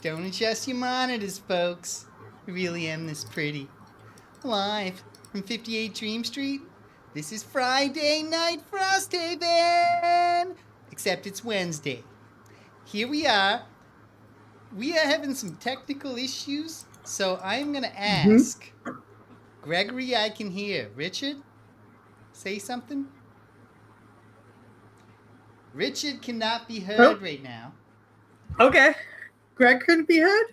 Don't adjust your monitors, folks. I really am this pretty. Live from 58 Dream Street, this is Friday Night Frosthaven! Except it's Wednesday. Here we are. We are having some technical issues, so I'm going to ask Gregory, I can hear. Richard, say something? Richard cannot be heard right now. Okay. Greg couldn't be heard?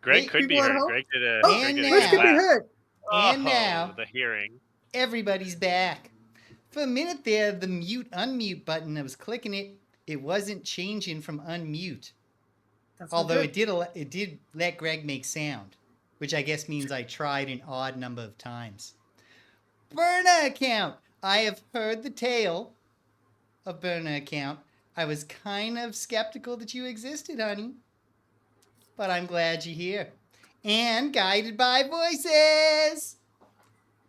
Greg Wait, could be people at heard. home? Greg did a, Oh, And Greg did a Rich now- good could be laugh. heard. And Oh, now- the hearing. Everybody's back. For a minute there, the mute unmute button, I was clicking it, it wasn't changing from unmute. That's not Although good. it did let Greg make sound, which I guess means I tried an odd number of times. Burner account. I have heard the tale of Burner account. I was kind of skeptical that you existed, honey. But I'm glad you're here. And Guided by Voices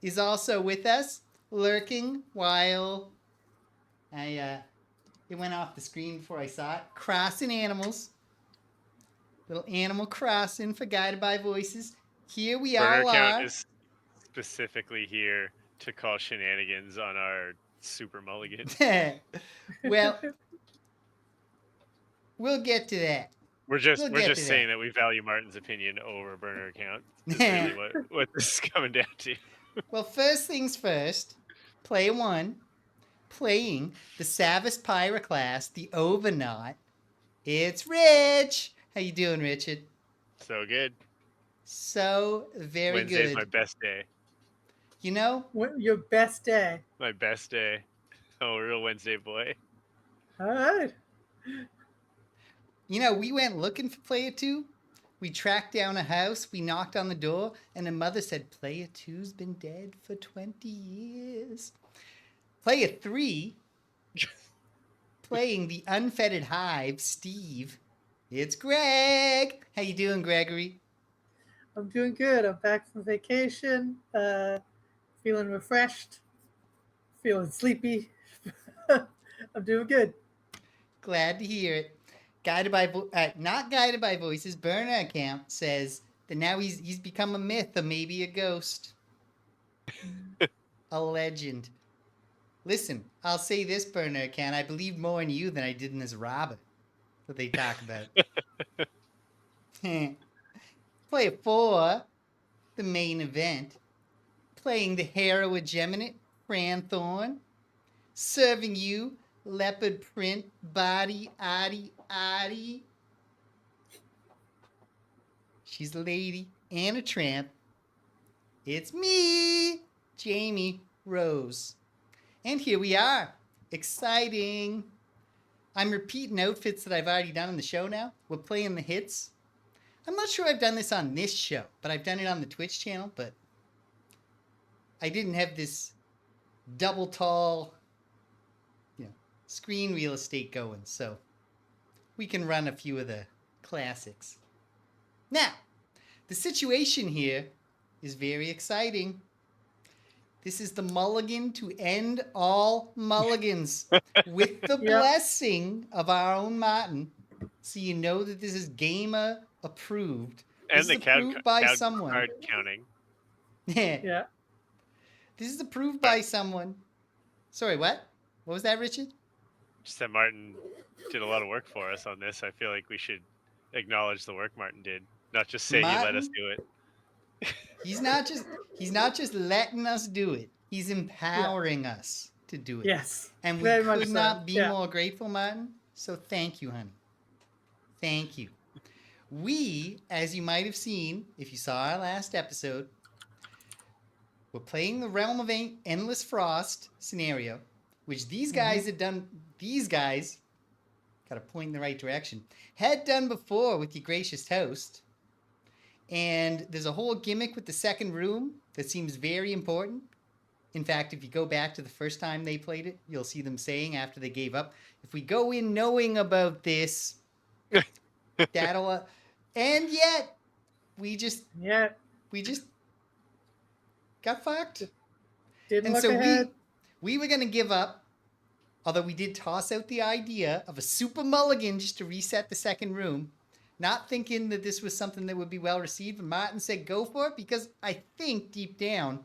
is also with us, lurking while it went off the screen before I saw it. Crossing animals. Little Animal Crossing for Guided by Voices. Here we Burner all account are. is specifically here to call shenanigans on our Super Mulligan. Well, we'll get to that. We're just We'll get to saying that. that we value Martin's opinion over Burner account. Is really what this is coming down to. Well, first things first, player one, playing the Savas Pyroclast, the Overknot. It's Rich. How you doing, Richard? So good. So very Wednesday's good. my best day. You know, Your best day. My best day. Oh, a real Wednesday boy. All right. we went looking for player two. We tracked down a house. We knocked on the door, and the mother said, "Player two's been dead for 20 years." Player three, playing the Unfettered Hive, Steve. It's Greg. How you doing, Gregory? I'm doing good. I'm back from vacation. Feeling refreshed. Feeling sleepy. I'm doing good. Glad to hear it. Not guided by voices. Burner account says that now he's become a myth or maybe a ghost, a legend. Listen, I'll say this, Burner account. I believe more in you than I did in this Robert that they talk about. Player four, the main event, playing the hero Geminate, Fran Thorne, serving you leopard print body Adi. She's a lady and a tramp. It's me, Jamie Rose. And here we are. Exciting. I'm repeating outfits that I've already done on the show now. We're playing the hits. I'm not sure I've done this on this show, but I've done it on the Twitch channel, but I didn't have this double tall, screen real estate going, so we can run a few of the classics. Now, the situation here is very exciting. This is the mulligan to end all mulligans with the blessing of our own Martin, so you know that this is gamer approved. And This the is approved by someone. card counting. Yeah. This is approved by someone. Sorry, what? What was that, Richard? Just that Martin did a lot of work for us on this. I feel like we should acknowledge the work Martin did, not just say he let us do it. He's not just letting us do it. He's empowering us to do it. Yes. And we very much could so. not be more grateful, Martin. So thank you, honey. Thank you. We, as you might have seen, if you saw our last episode, we're playing the Realm of Endless Frost scenario, which these guys had done. These guys, got to point in the right direction, had done before with your gracious host. And there's a whole gimmick with the second room that seems very important. In fact, if you go back to the first time they played it, you'll see them saying after they gave up, if we go in knowing about this, that'll... And yet, we just got fucked. Didn't And look so ahead. we were going to give up Although we did toss out the idea of a super mulligan just to reset the second room, not thinking that this was something that would be well received. And Martin said go for it because I think deep down,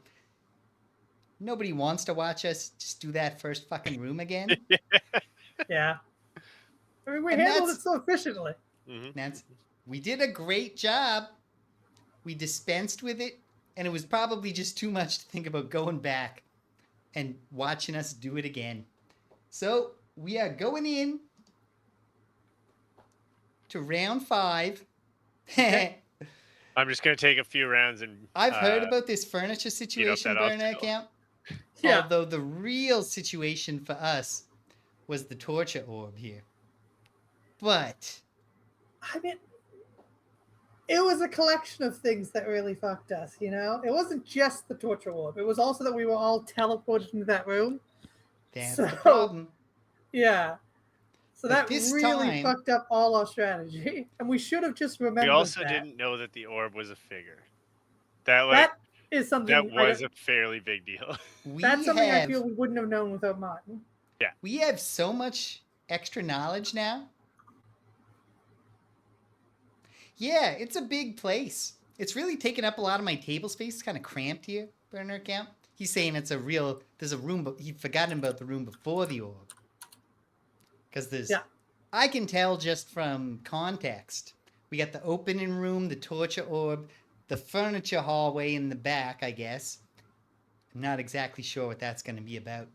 nobody wants to watch us just do that first fucking room again. Yeah. I mean, we And handled that's- it so efficiently. We did a great job. We dispensed with it, and it was probably just too much to think about going back and watching us do it again. So we are going in to round 5. I'm just gonna take a few rounds and. I've heard about this furniture situation, that burner obstacle. account. Yeah. Although the real situation for us was the torture orb here. But I mean, it was a collection of things that really fucked us, you know? It wasn't just the torture orb. It was also that we were all teleported into that room. that's So- the problem. Yeah. So But that this really time- fucked up all our strategy. And we should have just remembered We also that. didn't know that the orb was a figure. That That is something that was a fairly big deal. that's something I have- feel we wouldn't have known without Martin. We have so much extra knowledge now. Yeah, it's a big place. It's really taken up a lot of my table space. It's kind of cramped here, burner account. He's saying it's a real, there's a room, but he'd forgotten about the room before the orb. Because there's, Yeah. I can tell just from context. We got the opening room, the torture orb, the furniture hallway in the back, I guess. I'm not exactly sure what that's going to be about.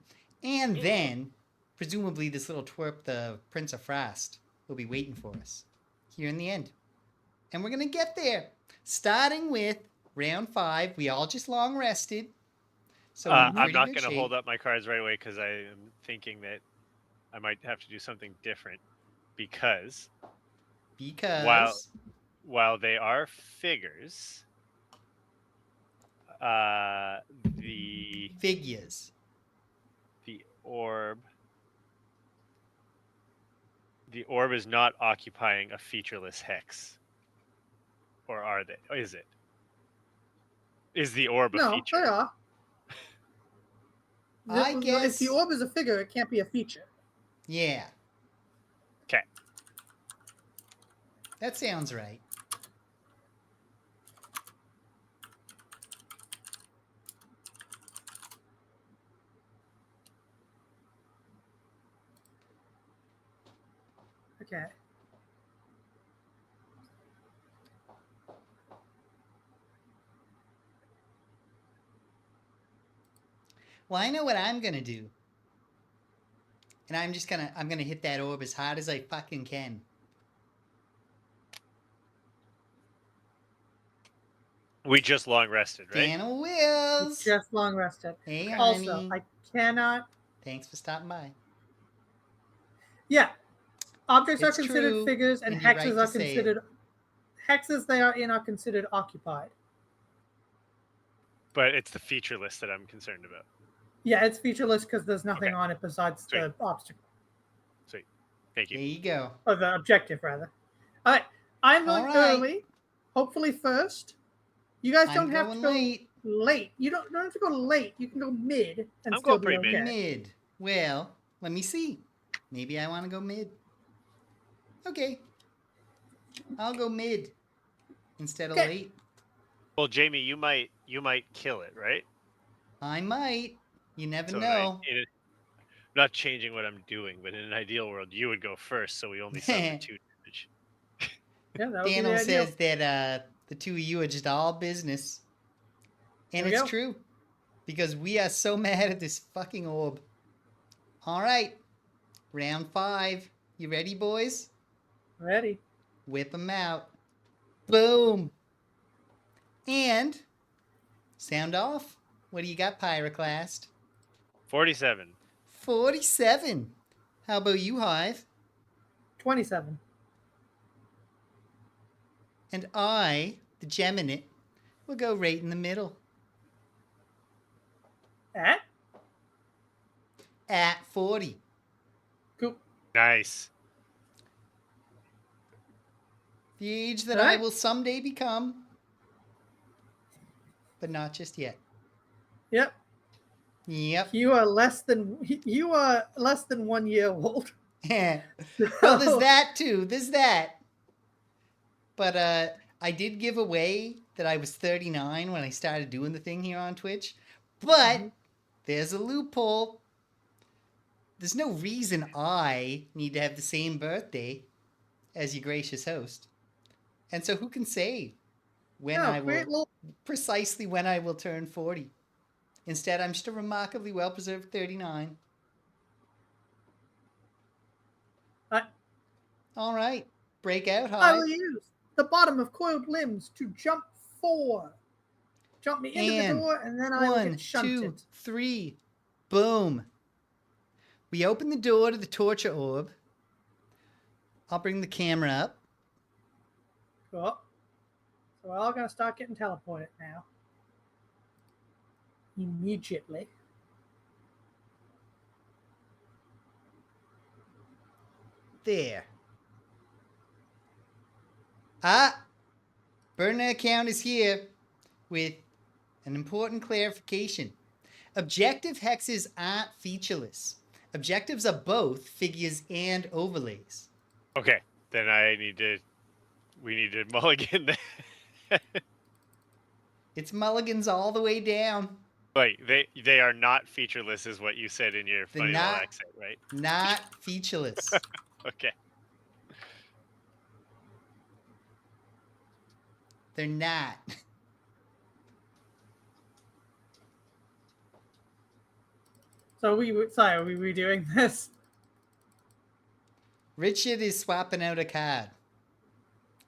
And then, presumably, this little twerp, the Prince of Frost, will be waiting for us here in the end. And we're going to get there. Starting with round 5. We all just long rested. So I'm not going to hold up my cards right away because I am thinking that I might have to do something different because while they are figures, the figures. The orb is not occupying a featureless hex. Or are they? Or is it? Is the orb a feature? No, they are. I guess if the orb is a figure, it can't be a feature. Yeah. Okay. That sounds right. Okay. Well, I know what I'm gonna do. And I'm gonna hit that orb as hard as I fucking can. We just long rested, right? Daniel Wills. It's just long rested. Hey, Also, honey. I cannot. Thanks for stopping by. Yeah. Objects are It's considered true, figures, and and you're hexes right are to say it. considered. Hexes they are in are considered occupied. But it's the feature list that I'm concerned about. Yeah, it's featureless because there's nothing Okay. on it besides the obstacle. Sweet. Thank There you. you go. Or the objective, rather. All right. I'm going All right. early. Hopefully first. You guys I'm don't have to going go late. late. You don't have to go late. You can go mid and I'm still going be pretty okay. Mid. Well, let me see. Maybe I want to go mid. Okay. I'll go mid instead of Okay. late. Well, Jamie, you might kill it, right? I might. You never So know. not changing what I'm doing, but in an ideal world, you would go first, so we only suffer 2 damage. Yeah, that would be Daniel the ideal. says that the two of you are just all business. And There we it's go. true. Because we are so mad at this fucking orb. All right. Round 5. You ready, boys? Ready. Whip them out. Boom. And sound off. What do you got, Pyroclast? 47. 47. How about you, Hive? 27. And I, the Geminate, will go right in the middle. At 40. Cool. Nice. The age that All I right. will someday become. But not just yet. Yep. Yep. You are less than 1 year old. Well, there's that too. There's that. But I did give away that I was 39 when I started doing the thing here on Twitch. But there's a loophole. There's no reason I need to have the same birthday as your gracious host. And so who can say when I will precisely when I will turn 40? Instead, I'm just a remarkably well-preserved 39. All right. Break out, I Hyde. will use the bottom of coiled limbs to jump 4. Jump me into the door, and then I will get shunted. 1, 2, 3. Boom. We open the door to the torture orb. I'll bring the camera up. Cool. So we're all going to start getting teleported now. Immediately. There. Ah! Burner account is here with an important clarification. Objective hexes aren't featureless. Objectives are both figures and overlays. Okay, then we need to mulligan that. It's mulligans all the way down. Wait, they are not featureless, is what you said in your funny little accent, right? Not featureless. Okay. They're not. So are we redoing this? Richard is swapping out a card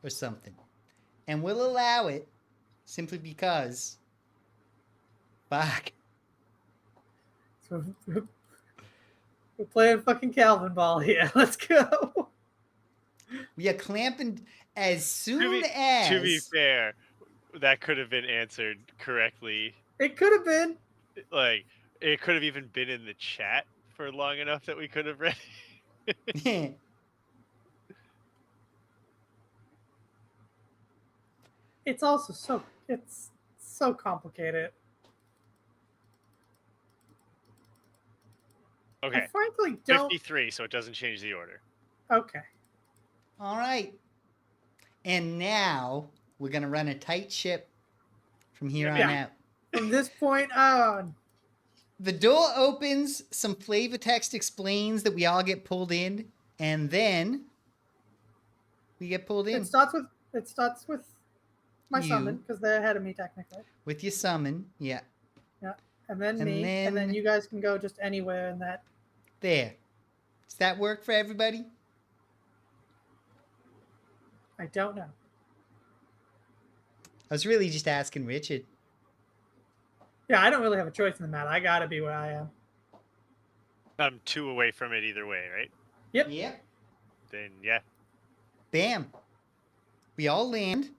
or something. And we'll allow it simply because. Fuck. So we're playing fucking Calvin Ball here. Let's go. We are clamping as soon as. To be fair, that could have been answered correctly. It could have been. Like, it could have even been in the chat for long enough that we could have read it. It's also so complicated. Okay. I frankly don't. 53, so it doesn't change the order. Okay. All right. And now we're going to run a tight ship from here on out. From this point on. The door opens, some flavor text explains that we all get pulled in, and then we get pulled in. It starts with my summon, because they're ahead of me technically. With your summon, yeah. Yeah. And then me, and then you guys can go just anywhere in that. There. Does that work for everybody? I don't know. I was really just asking Richard. Yeah, I don't really have a choice in the matter. I gotta be where I am. I'm 2 away from it either way, right? Yep. Then, yeah. Bam. We all land.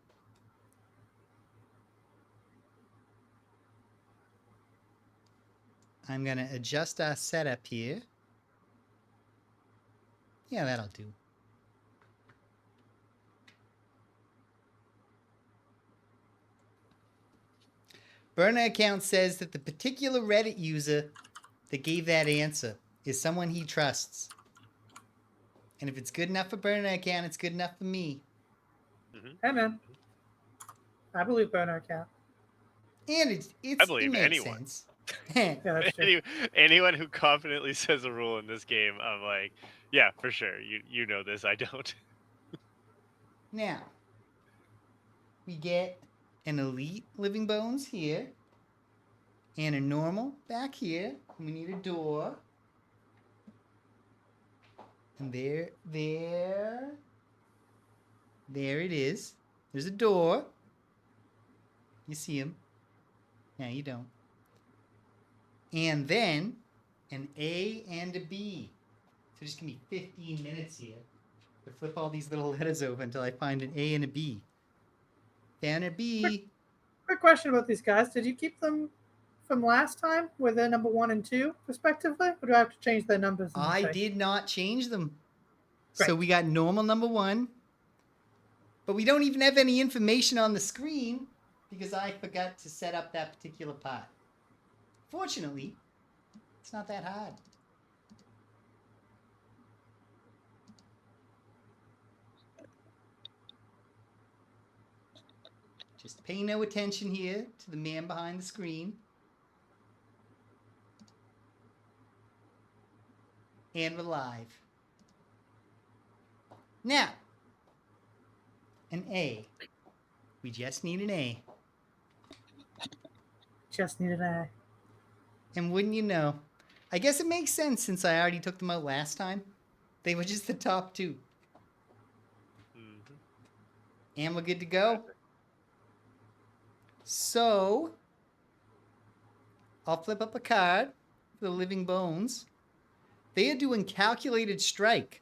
I'm going to adjust our setup here. Yeah, that'll do. Burner account says that the particular Reddit user that gave that answer is someone he trusts. And if it's good enough for Burner account, it's good enough for me. Mm-hmm. Hey, man. I believe Burner account. And I believe it makes anyone. sense. Yeah, that's true. Anyone who confidently says a rule in this game, I'm like, yeah, for sure. You know this. I don't. Now, we get an elite living bones here, and a normal back here. We need a door. And there it is. There's a door. You see him. No, you don't. And then an A and a B. So just give me 15 minutes here to flip all these little letters over until I find an A and a B. Down a B. Quick question about these guys. Did you keep them from last time with their number 1 and 2 respectively? Or do I have to change their numbers? I did not change them. Great. So we got normal number 1. But we don't even have any information on the screen because I forgot to set up that particular part. Fortunately, It's not that hard. Just pay no attention here to the man behind the screen. And we're live. Now, an A. We just need an A. Just need an A. And wouldn't you know, I guess it makes sense since I already took them out last time. They were just the top two. Mm-hmm. And we're good to go. So, I'll flip up a card for the Living Bones. They are doing Calculated Strike.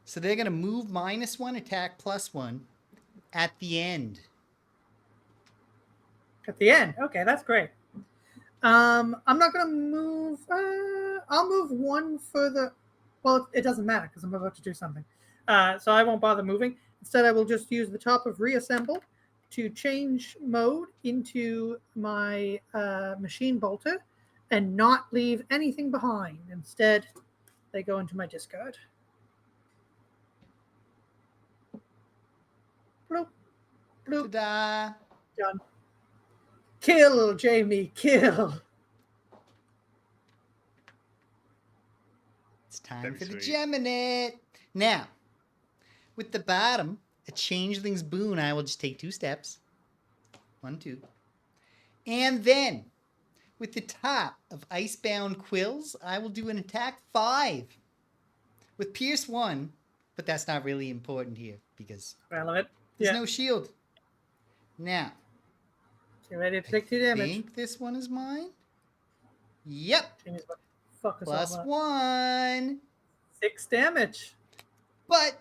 So they're going to move -1, attack +1 at the end. At the end. Okay, that's great. I'm not going to move. I'll move one further. Well, it doesn't matter because I'm about to do something. So I won't bother moving. Instead, I will just use the top of Reassemble to change mode into my machine bolter and not leave anything behind. Instead, they go into my discard. Bloop, bloop, Ta-da! done. Kill, Jamie, kill. It's time That'd for be the sweet. Geminate. Now, with the bottom, a Changeling's Boon, I will just take 2 steps. 1, 2. And then, with the top of Icebound Quills, I will do an attack 5. With Pierce 1, but that's not really important here because Relevant. there's Yeah. no shield. Now, Get ready to I take 2 damage. think this one is mine. Yep. Jamie's about to fuck us all up. +1. 6 damage. But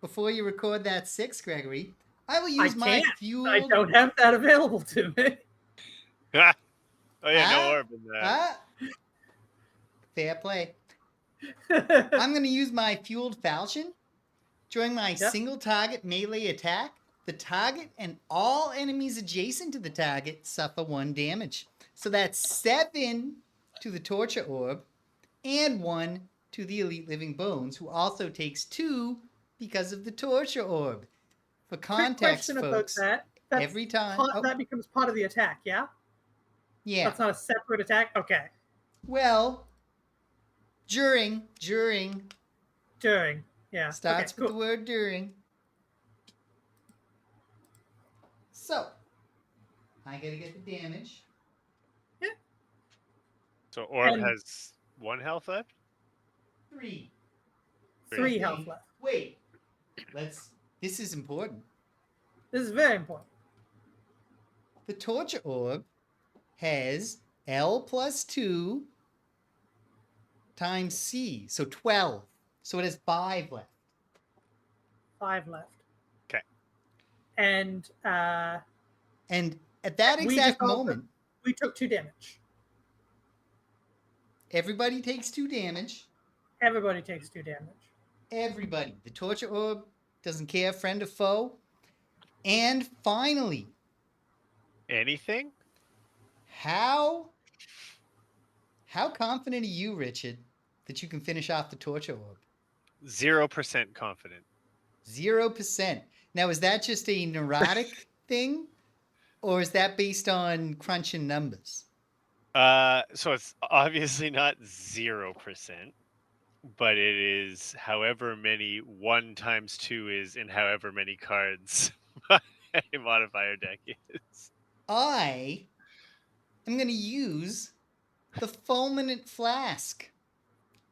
before you record that 6, Gregory, I will use my can't. fuel. I don't have that available to me. Oh yeah, Ah, no orb in that. Fair play. I'm going to use my Fueled Falchion. During my Yep. single target melee attack, the target and all enemies adjacent to the target suffer 1 damage. So that's 7 to the Torture Orb and 1 to the Elite Living Bones, who also takes 2 because of the Torture Orb. For Quick context, question folks, about that. every time... That becomes part of the attack, yeah? Yeah. That's not a separate attack? Okay. Well, during. During. Yeah. Starts okay, with cool. the word during. So, I gotta get the damage. So orb And- has 1 health left. 3. 3 health left. Wait. This is important. This is very important. The Torture Orb has L + 2 times C, so 12. So it has 5 left. 5 left. Okay. And And at that We exact just also- moment, we took 2 damage. everybody takes 2 damage. Everybody takes 2 damage. Everybody. The Torture Orb doesn't care, friend or foe. And finally, Anything? how confident are you, Richard, that you can finish off the Torture Orb? 0% confident. 0%. Now, is that just a neurotic thing? Or is that based on crunching numbers? So it's obviously not 0%, but it is however many 1 times 2 is in however many cards a modifier deck is. I am going to use the Fulminant Flask.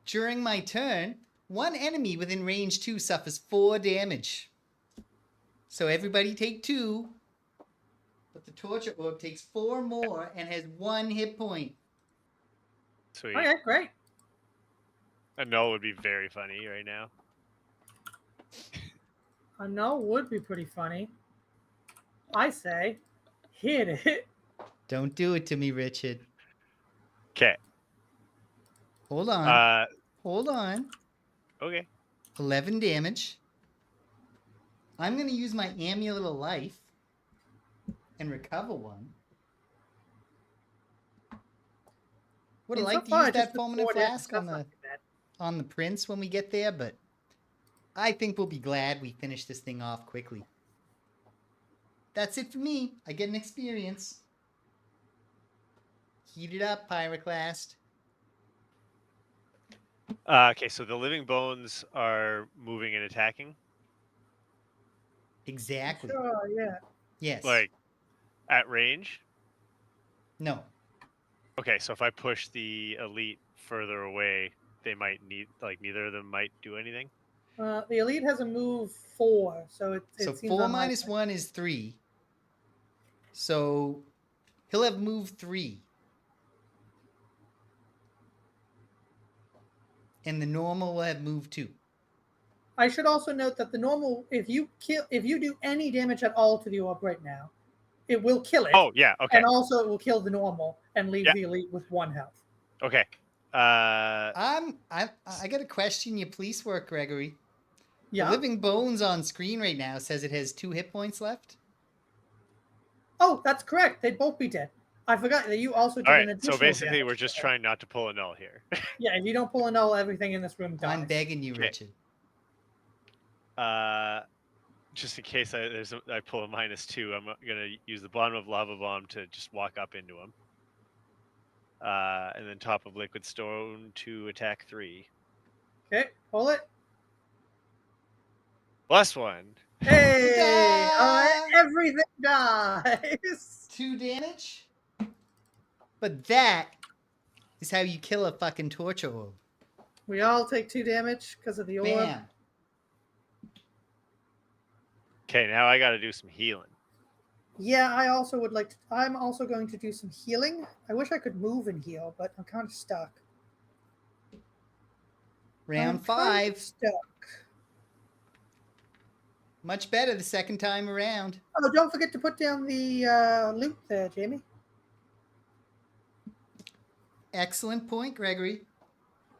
During my turn, 1 enemy within range 2 suffers 4 damage. So everybody take 2, but the Torture Orb takes 4 more and has 1 hit point. Sweet. Okay, great. A null would be very funny right now. I know it would be pretty funny. I say, hit it. Don't do it to me, Richard. Okay. Hold on. Hold on. Okay. 11 damage. I'm going to use my Amulet of Life and recover 1. Would have And so liked to far, use I just that took fulminant 4 damage. flask That's not too bad. on the prince when we get there, but I think we'll be glad we finish this thing off quickly. That's it for me. I get an experience. Heat it up, Pyroclast. Okay, so the living bones are moving and attacking. Exactly. Sure, yeah. Yes. Like at range. No. Okay, so if I push the elite further away, they might neither of them might do anything. The elite has a move 4, so it So seems 4 unlikely. minus 1 is 3. So he'll have moved 3. And the normal will have moved 2. I should also note that the normal, if you do any damage at all to the orb right now, it will kill it. Oh yeah, okay. And also it will kill the normal and leave Yeah. the elite with 1 health. Okay. I got a question you police work, Gregory. Yeah. The living bones on screen right now says it has 2 hit points left. Oh, that's correct. They'd both be dead. I forgot that you also did All an right. additional So basically, damage we're just to it. trying not to pull a null here. Yeah, if you don't pull a null, everything in this room dies. I'm begging you, Okay. Richard. Just in case I pull a -2, I'm gonna use the bottom of lava bomb to just walk up into him. And then top of liquid stone to attack 3. Okay, pull it. +1. Hey! All right, Ta-da! everything dies. 2 damage. But that is how you kill a fucking torture orb. We all take 2 damage because of the orb. Bam. Okay, now I got to do some healing. Yeah, I also would like to. I'm also going to do some healing. I wish I could move and heal, but I'm kind of stuck. Round I'm kind of 5. stuck. Much better the second time around. Oh, don't forget to put down the loot there, Jamie. Excellent point, Gregory.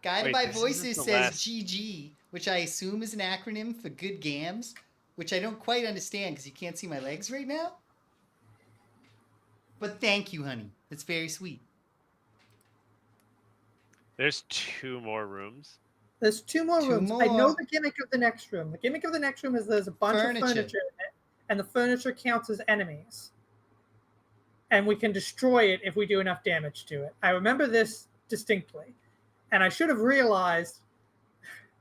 Guided Wait, by this isn't Voices the says last- GG, which I assume is an acronym for Good Gams, which I don't quite understand because you can't see my legs right now. But thank you, honey. That's very sweet. There's 2 more rooms. There's 2 more 2 rooms. I know more. the gimmick of the next room. The gimmick of the next room is there's a bunch of furniture in it, and the furniture counts as enemies. And we can destroy it if we do enough damage to it. I remember this distinctly. And I should have realized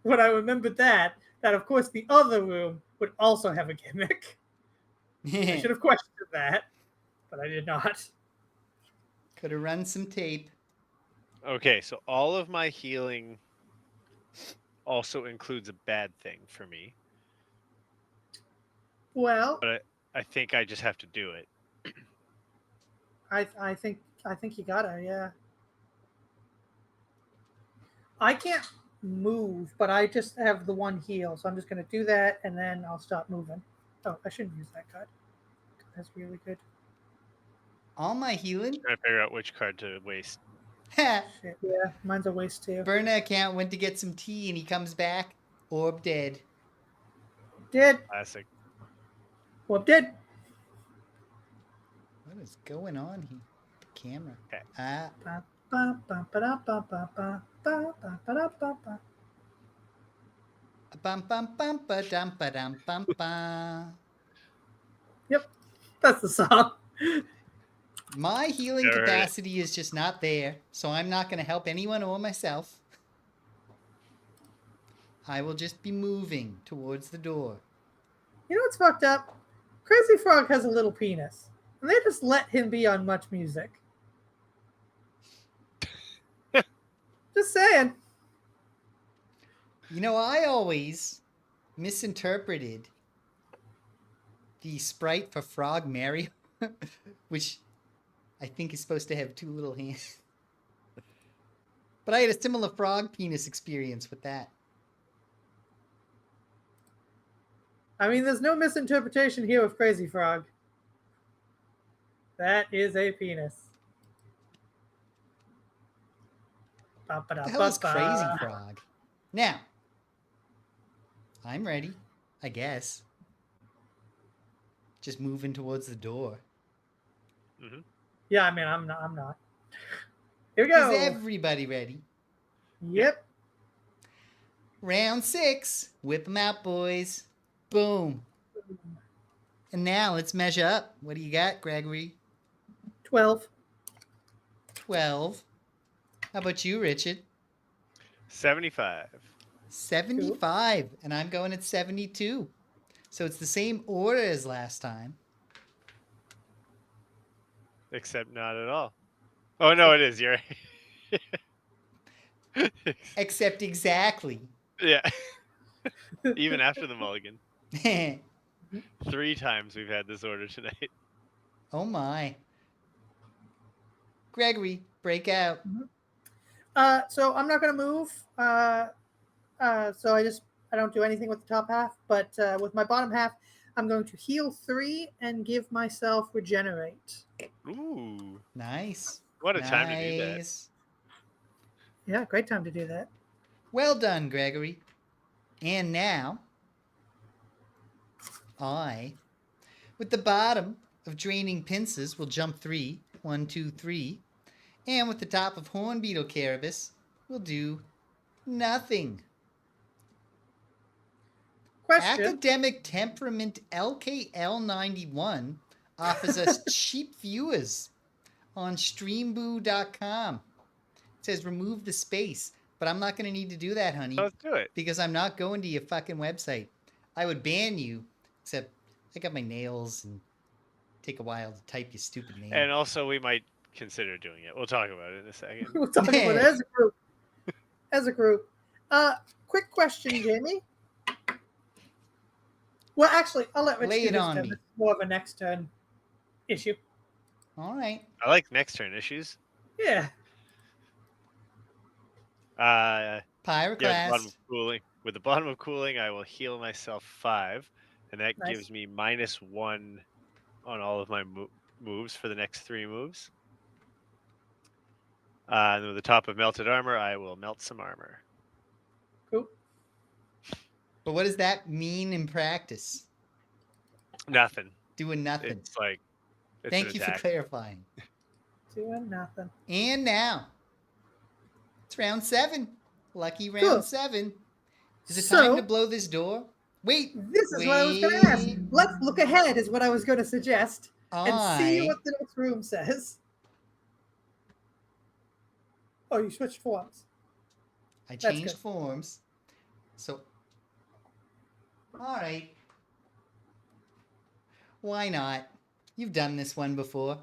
when I remembered that of course the other room would also have a gimmick. I should have questioned that, but I did not. Could have run some tape. Okay, so all of my healing also includes a bad thing for me. Well, But I think I just have to do it. I think you gotta, yeah. I can't move, but I just have the 1 heal, so I'm just gonna do that and then I'll stop moving. Oh, I shouldn't use that card. That's really good. All my healing. Trying to figure out which card to waste. Shit, yeah, mine's a waste too. Burner account went to get some tea and he comes back. Orb dead. Dead. Classic. Well, dead. What is going on here? The camera. Okay. Ah. Ba, ba, ba, ba, ba, ba, ba, ba, ba, ba, ba, ba. Bum bum bum ba dum ba dum bum ba. Yep, that's the song. My healing Never heard it. capacity is just not there, so I'm not going to help anyone or myself. I will just be moving towards the door. You know what's fucked up? Crazy Frog has a little penis, and they just let him be on Much Music. Just saying. You know, I always misinterpreted the sprite for Frog Mario, which I think is supposed to have 2 little hands. But I had a similar frog penis experience with that. I mean, there's no misinterpretation here of Crazy Frog. That is a penis. What the hell is Crazy Frog? Now, I'm ready, I guess. Just moving towards the door. Mm-hmm. Yeah, I mean, I'm not. Here we Is go. everybody ready? Yep. Round 6. Whip them out, boys. Boom. And now let's measure up. What do you got, Gregory? 12. 12. How about you, Richard? 75. 75. And I'm going at 72. So it's the same order as last time. Except not at all. Oh, no, it is. You're right. Except exactly. Yeah. Even after the mulligan. 3 times we've had this order tonight. Oh, my. Gregory, break out. So I'm not going to move. So I don't do anything with the top half, but with my bottom half, I'm going to heal 3 and give myself regenerate. Ooh. Nice. What a time to do that. Nice. Yeah, great time to do that. Well done, Gregory. And now, I, with the bottom of draining pincers, will jump 3. 1, 2, 3. And with the top of hornbeetle carapace, we'll do nothing. Question. Academic Temperament LKL91 offers us cheap viewers on streamboo.com. It says remove the space, but I'm not going to need to do that, honey. Let's do it. Because I'm not going to your fucking website. I would ban you, except I got my nails and take a while to type your stupid name. And also, we might consider doing it. We'll talk about it in a second. We'll talk about it as a group. As a group. Quick question, Jamie. Well, actually, I'll let Rich Lay do it this on turn. me. This is more of a next turn issue. All right. I like next turn issues. Yeah. Yeah, Pyroclast. bottom of cooling. With the bottom of cooling, I will heal myself 5, and that Nice. gives me -1 on all of my moves for the next 3 moves. And with the top of melted armor, I will melt some armor. Cool. But what does that mean in practice? Nothing. Doing nothing. It's like it's Thank an you for attack. clarifying. Doing nothing. And now, it's round 7. Lucky round Cool. 7. Is it So- time to blow this door? Wait. This is what I was going to ask. Let's look ahead, is what I was going to suggest, and see what the next room says. Oh, you switched forms. I That's changed good. forms. So, all right. Why not? You've done this one before.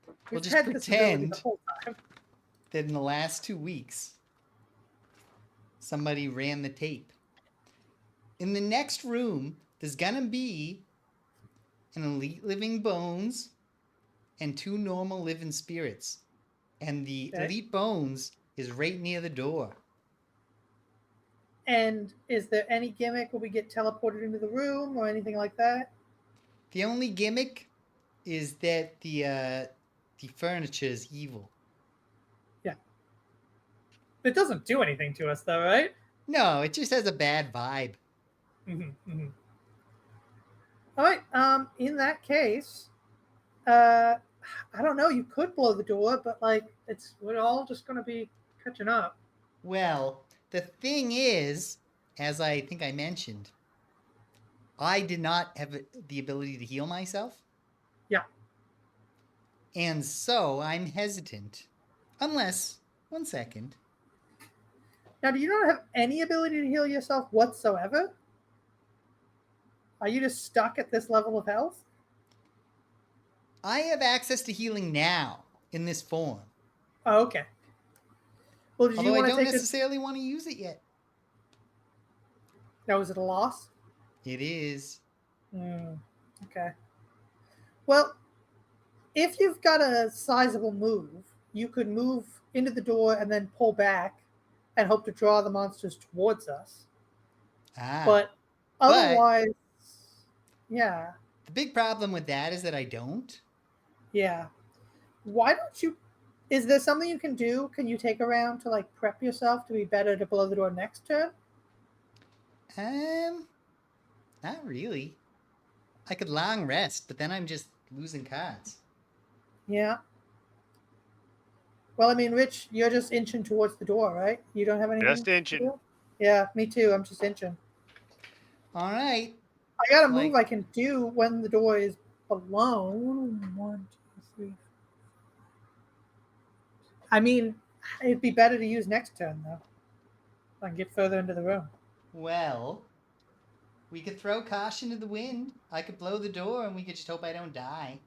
We'll We've just had this ability pretend the whole time. that in the last 2 weeks, somebody ran the tape. In the next room, there's gonna be an elite living bones and 2 normal living spirits. And the Okay. elite bones is right near the door. And is there any gimmick where we get teleported into the room or anything like that? The only gimmick is that the furniture is evil. It doesn't do anything to us, though, right? No, it just has a bad vibe. Mm-hmm. All right. In that case, I don't know. You could blow the door, but we're all just going to be catching up. Well, the thing is, as I think I mentioned, I did not have the ability to heal myself. Yeah. And so I'm hesitant. Unless, 1 second. Now, do you not have any ability to heal yourself whatsoever? Are you just stuck at this level of health? I have access to healing now in this form. Oh, okay. Well, did you Although I want to don't take necessarily want to use it yet. Now, is it a loss? It is. Okay. Well, if you've got a sizable move, you could move into the door and then pull back and hope to draw the monsters towards us. But otherwise, yeah. The big problem with that is that I don't. Yeah. Why don't you... Is there something you can do? Can you take a round to prep yourself to be better to blow the door next turn? Not really. I could long rest, but then I'm just losing cards. Yeah. Well, I mean, Rich, you're just inching towards the door, right? You don't have anything Just to inching. do? Yeah, me too. I'm just inching. All right. I got a Like- move I can do when the door is below. 1, 2, 3. I mean, it'd be better to use next turn, though. I can get further into the room. Well, we could throw caution to the wind. I could blow the door, and we could just hope I don't die.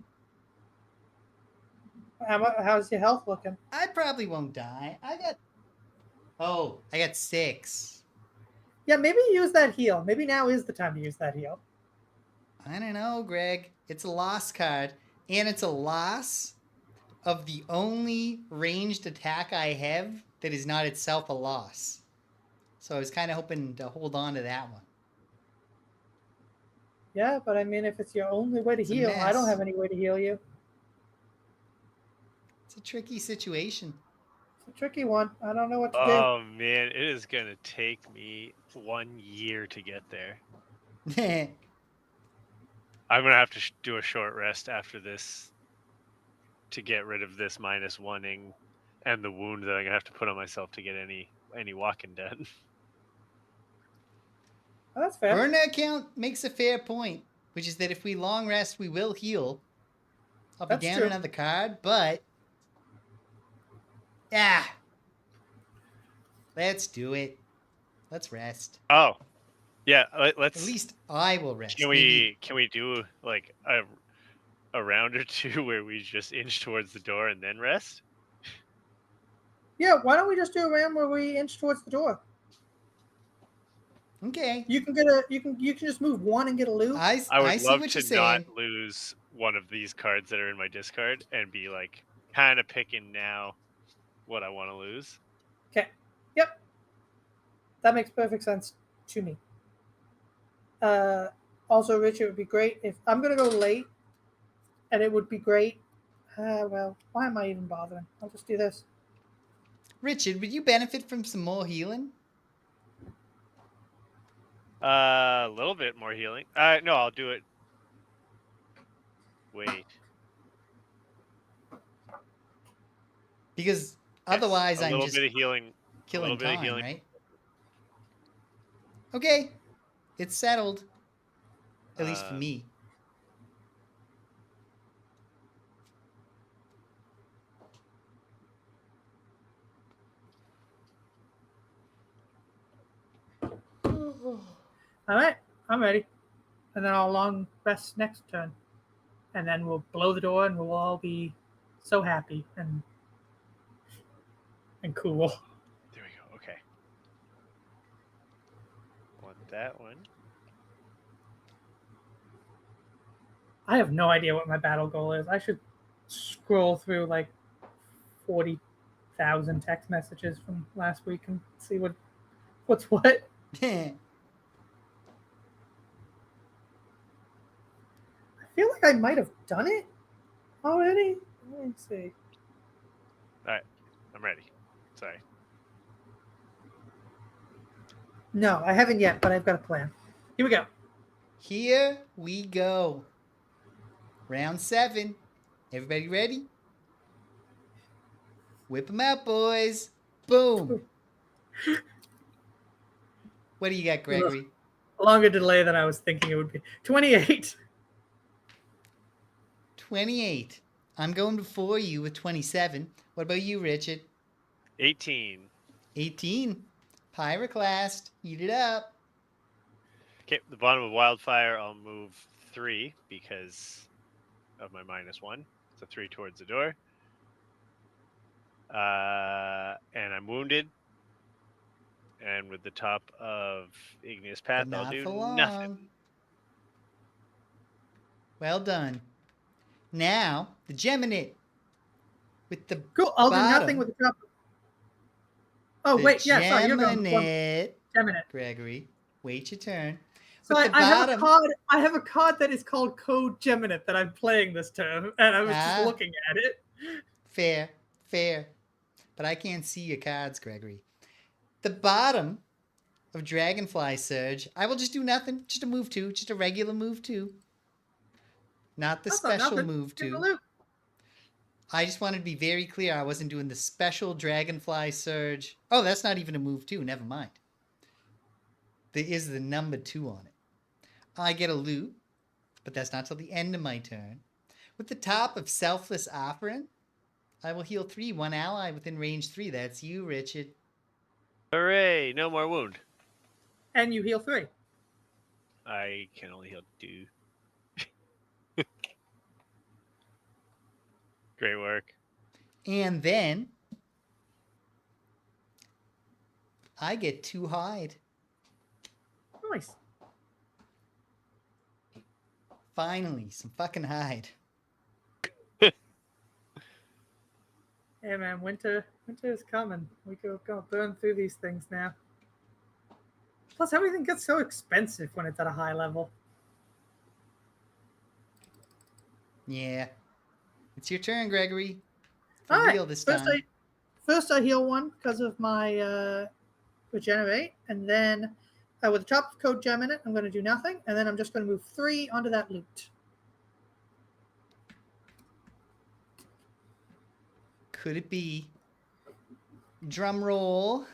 How's your health looking? I probably won't die. I got 6. Yeah, maybe use that heal. Maybe now is the time to use that heal. I don't know, Greg. It's a loss card, and it's a loss of the only ranged attack I have that is not itself a loss. So I was kind of hoping to hold on to that one. Yeah, but I mean, if it's your only way to It's a heal, I don't mess. have any way to heal you. It's a tricky situation. It's a tricky one. I don't know what to Oh man, it is gonna take me 1 year to get there. I'm gonna have to do a short rest after this to get rid of this -1ing and the wound that I'm gonna have to put on myself to get any walking done. do. Oh, that's fair. Burner account makes a fair point, which is that if we long rest, we will heal. I'll be That's down true. another card, but let's do it. Let's rest. Oh, yeah. Let's. At least I will rest. Can Maybe- we do like a round or two where we just inch towards the door and then rest? Yeah, why don't we just do a round where we inch towards the door? Okay. You can just move 1 and get a loot. I I would see love what to you're saying. not lose one of these cards that are in my discard and be like kind of picking now what I want to lose. Okay. Yep. That makes perfect sense to me. Also, Rich, it would be great if I'm gonna go late, and it would be great. Well, why am I even bothering? I'll just do this. Richard, would you benefit from some more healing? A little bit more healing. No, I'll do it. Wait. Because Yes, otherwise, a I'm little just bit of healing. killing bit of time, healing. right? Okay. It's settled. At least for me. All right, I'm ready. And then I'll long rest next turn, and then we'll blow the door, and we'll all be so happy and cool. There we go. Okay. Want that one? I have no idea what my battle goal is. I should scroll through like 40,000 text messages from last week and see what's what. I feel like I might have done it already. Let me see. All right, I'm ready. Sorry. No, I haven't yet, but I've got a plan. Here we go. Here we go. Round 7. Everybody ready? Whip them out, boys. Boom. What do you got, Gregory? A longer delay than I was thinking it would be. 28. 28. I'm going before you with 27. What about you, Richard? 18. 18. Pyroclast. Eat it up. Okay, the bottom of Wildfire, I'll move 3 because of my -1. So 3 towards the door. And I'm wounded. And with the top of Igneous Path, But I'll not do for long. nothing. Well done. Now, the Geminate. With the Cool. I'll do bottom. nothing with the top. Oh, The wait. Yeah, sorry. You're going. Geminate. 10 minutes. Gregory, wait your turn. So With the I have a bottom- card. I have a card that is called Code Geminate that I'm playing this term, and I was just looking at it. Fair. But I can't see your cards, Gregory. The bottom of Dragonfly Surge, I will just do nothing. Just a move 2. Just a regular move 2. Not the That's not special nothing. move Get the 2. loot. I just wanted to be very clear. I wasn't doing the special Dragonfly Surge. Oh, that's not even a move 2. Never mind. There is the number 2 on it. I get a loot, but that's not till the end of my turn. With the top of Selfless Offering, I will heal 3, one ally within range 3. That's you, Richard. Hooray! No more wound. And you heal 3. I can only heal 2. Great work. And then I get 2 hide. Nice. Finally, some fucking hide. Yeah, man, winter is coming. We go burn through these things now. Plus, everything gets so expensive when it's at a high level. Yeah. It's your turn, Gregory. For All real right. this First, time. I heal 1 because of my regenerate, and then with the top code gem in it, I'm going to do nothing, and then I'm just going to move 3 onto that loot. Could it be? Drum roll.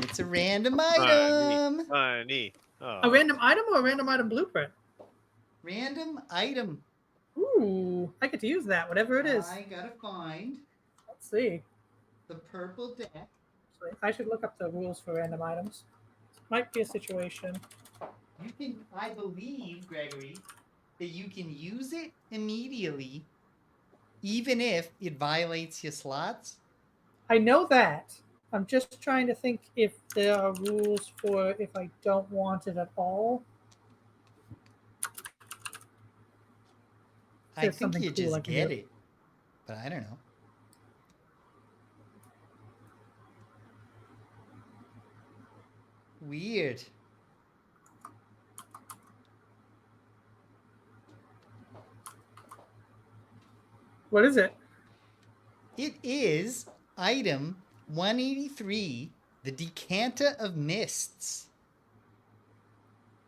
It's a random item. Funny. Oh. A random item or a random item blueprint? Random item. Ooh, I get to use that, whatever it is. I gotta find Let's see. the purple deck. I should look up the rules for random items. Might be a situation. You can, I believe, Gregory, that you can use it immediately, even if it violates your slots. I know that. I'm just trying to think if there are rules for if I don't want it at all. I There's think something you cool I just can get do. it, but I don't know. Weird. What is it? It is item 183, the Decanter of Mists.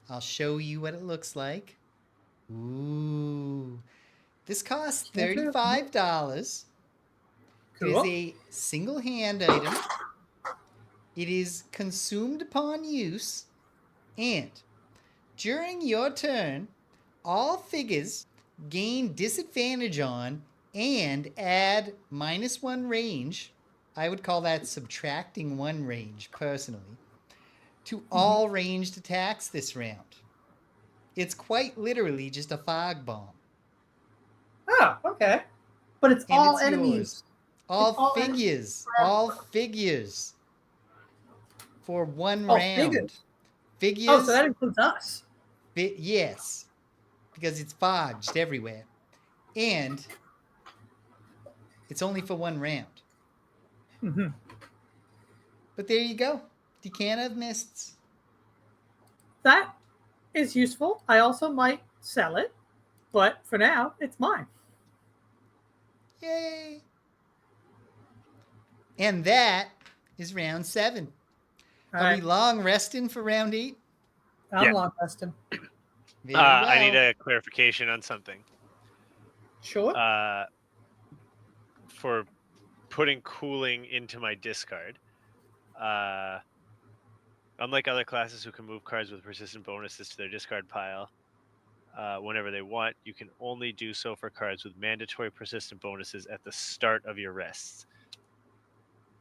I'll show you what it looks like. Ooh. This costs $35. It is Cool. a single hand item. It is consumed upon use, and during your turn, all figures gain disadvantage on and add -1 range. I would call that subtracting 1 range, personally, to all ranged attacks this round. It's quite literally just a fog bomb. Oh, okay. But it's And all it's enemies. yours. All all figures. enemies. All figures. For 1 Oh, round. figures. Figures. Oh, so that includes us. Yes. Because it's fogged everywhere. And it's only for 1 round. Mm-hmm. But there you go. Decanter of Mists. That is useful. I also might sell it, but for now, it's mine. Yay. And that is round 7. All Are right. we long resting for round 8? I'm Yeah. long resting. Very well. I need a clarification on something. Sure. For putting cooling into my discard, unlike other classes who can move cards with persistent bonuses to their discard pile whenever they want, you can only do so for cards with mandatory persistent bonuses at the start of your rests.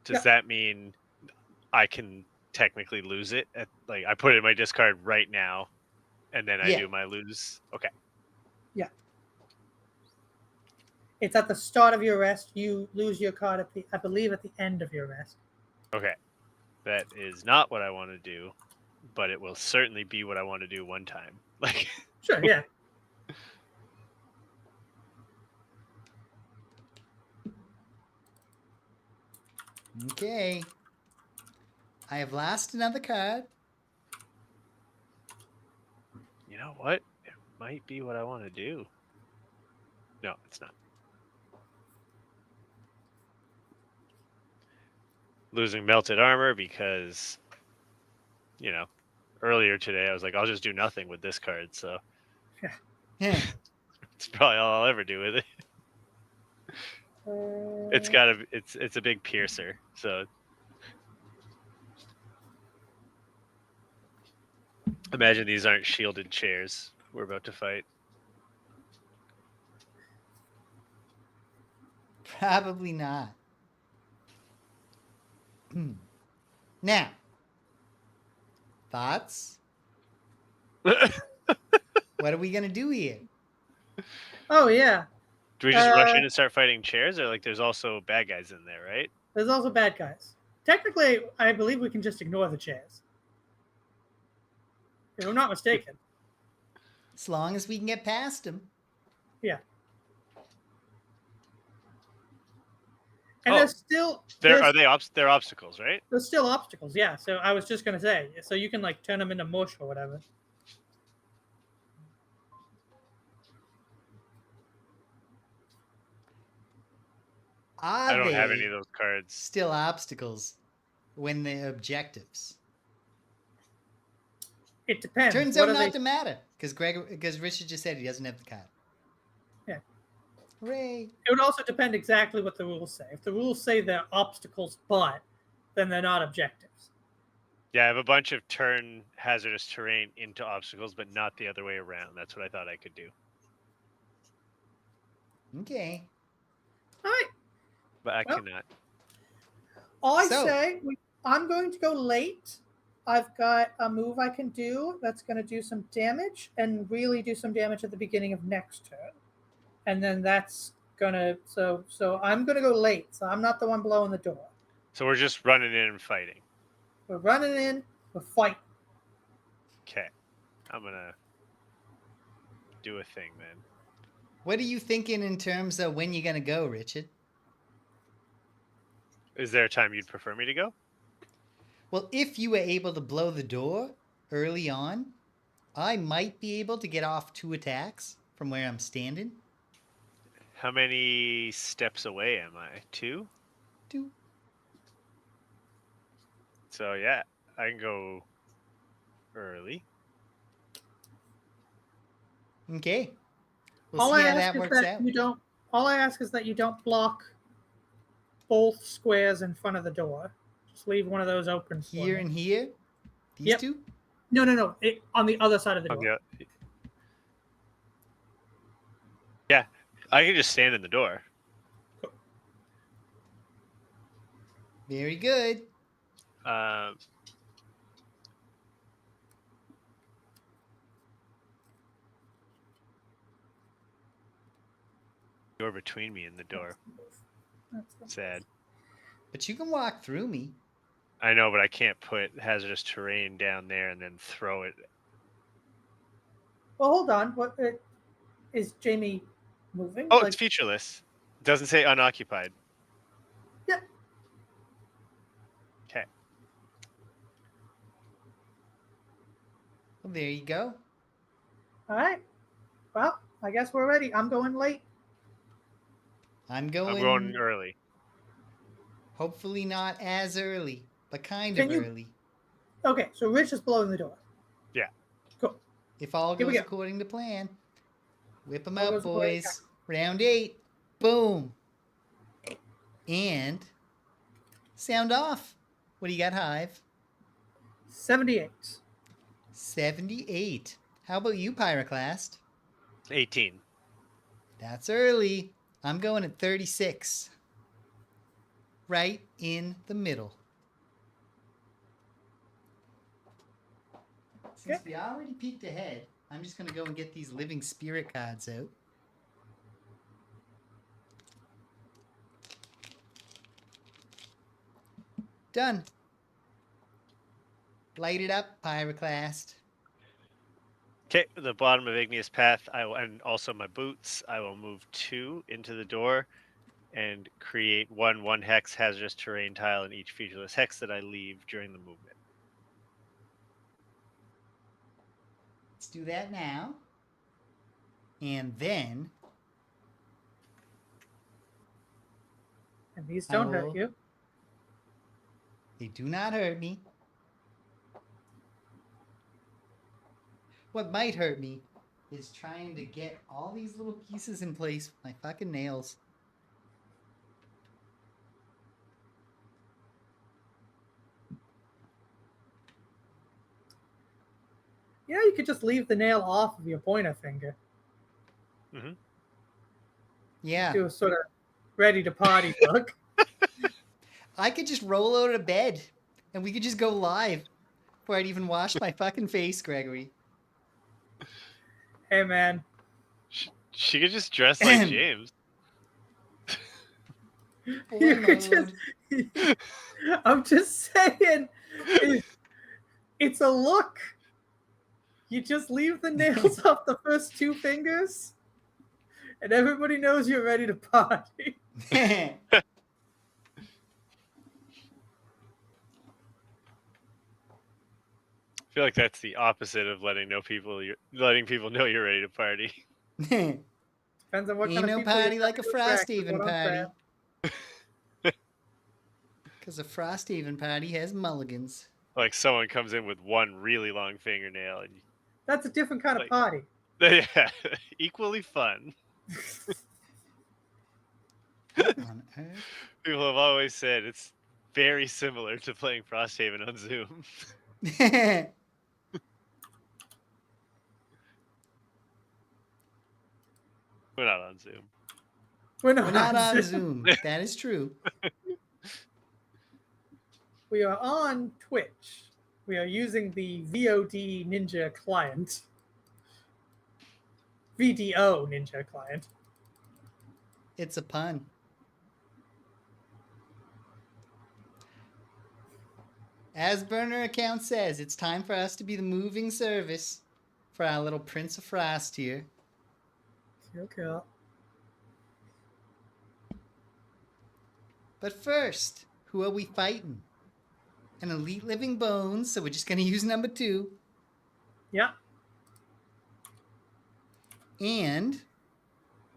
Does that mean I can technically lose it? I put it in my discard right now, and then I do my lose? Okay. It's at the start of your rest. You lose your card I believe, at the end of your rest. Okay. That is not what I want to do, but it will certainly be what I want to do one time. Sure, yeah. Okay. I have lost another card. You know what? It might be what I want to do. No, it's not. Losing melted armor because, earlier today I was like, I'll just do nothing with this card, so Yeah. it's probably all I'll ever do with it. It's gotta. It's a big piercer. So imagine these aren't shielded chairs we're about to fight. Probably not. Now, thoughts? What are we gonna do here? Oh yeah. Do we just rush in and start fighting chairs, or like there's also bad guys in there, right? There's also bad guys. Technically, I believe we can just ignore the chairs. If I'm not mistaken. As long as we can get past them. Yeah. And there's still They're obstacles, right? there's still obstacles, yeah. So I was just gonna say, so you can like turn them into mush or whatever. Are I don't have they any of those cards. still obstacles when they're objectives? It depends. Turns What out are not to matter because Richard just said he doesn't have the card. Yeah. Hooray! It would also depend exactly what the rules say. If the rules say they're obstacles, but then they're not objectives. Yeah, I have a bunch of turn hazardous terrain into obstacles, but not the other way around. That's what I thought I could do. Okay. All right. But I cannot. I'm going to go late. I've got a move I can do that's going to do some damage and really do some damage at the beginning of next turn. And then that's going to... So I'm going to go late. So I'm not the one blowing the door. So we're just running in and fighting. We're running in. We're fighting. Okay. I'm going to do a thing then. What are you thinking in terms of when you're going to go, Richard? Is there a time you'd prefer me to go? Well, if you were able to blow the door early on, I might be able to get off 2 attacks from where I'm standing. How many steps away am I? 2? 2. So yeah, I can go early. Okay. We'll see how that works out. All I ask is that you don't block both squares in front of the door. Just leave one of those open. Here and here? These two? No. On the other side of the door. Yeah, I can just stand in the door. Cool. Very good. You're between me and the door. Sad. But you can walk through me. I know, but I can't put hazardous terrain down there and then throw it. Well, hold on. What is Jamie moving? Oh, it's featureless. It doesn't say unoccupied. Yeah. Okay. Well, there you go. All right. Well, I guess we're ready. I'm going late. I'm going early. Hopefully not as early, but kind of early. Okay, so Rich is blowing the door. Yeah. Cool. If all goes according to plan. Whip them out, boys. Round 8. Boom. And sound off. What do you got, Hive? 78. 78. How about you, Pyroclast? 18. That's early. I'm going at 36. Right in the middle. Since we already peeked ahead, I'm just going to go and get these living spirit cards out. Done. Light it up, Pyroclast. Okay, the bottom of Igneous Path, and also my boots, I will move 2 into the door and create one hex hazardous terrain tile in each featureless hex that I leave during the movement. Let's do that now. And then... And these don't hurt you. They do not hurt me. What might hurt me is trying to get all these little pieces in place with my fucking nails. You could just leave the nail off of your pointer finger. Yeah. Do a sort of ready to party look. I could just roll out of bed and we could just go live before I'd even wash my fucking face, Gregory. Hey, man. She could just dress like James. You could just. I'm just saying. It's a look. You just leave the nails off the first two fingers, and everybody knows you're ready to party. I feel like that's the opposite of letting people know you're ready to party. Depends on what Ain't kind of no people party you're like a trying to attract, is Frosthaven what I'm party. saying. Because a Frosthaven party has mulligans. Like someone comes in with one really long fingernail, and That's a different kind of Like- party. yeah, equally fun. What on earth? People have always said it's very similar to playing Frosthaven on Zoom. We're not on Zoom. We're We're not on Zoom. Zoom. That is true. We are on Twitch. We are using the VOD Ninja client. VDO Ninja client. It's a pun. As burner account says, it's time for us to be the moving service for our little Prince of Frost here. Okay. But first, who are we fighting? An elite living bones, so we're just going to use number 2. Yeah. And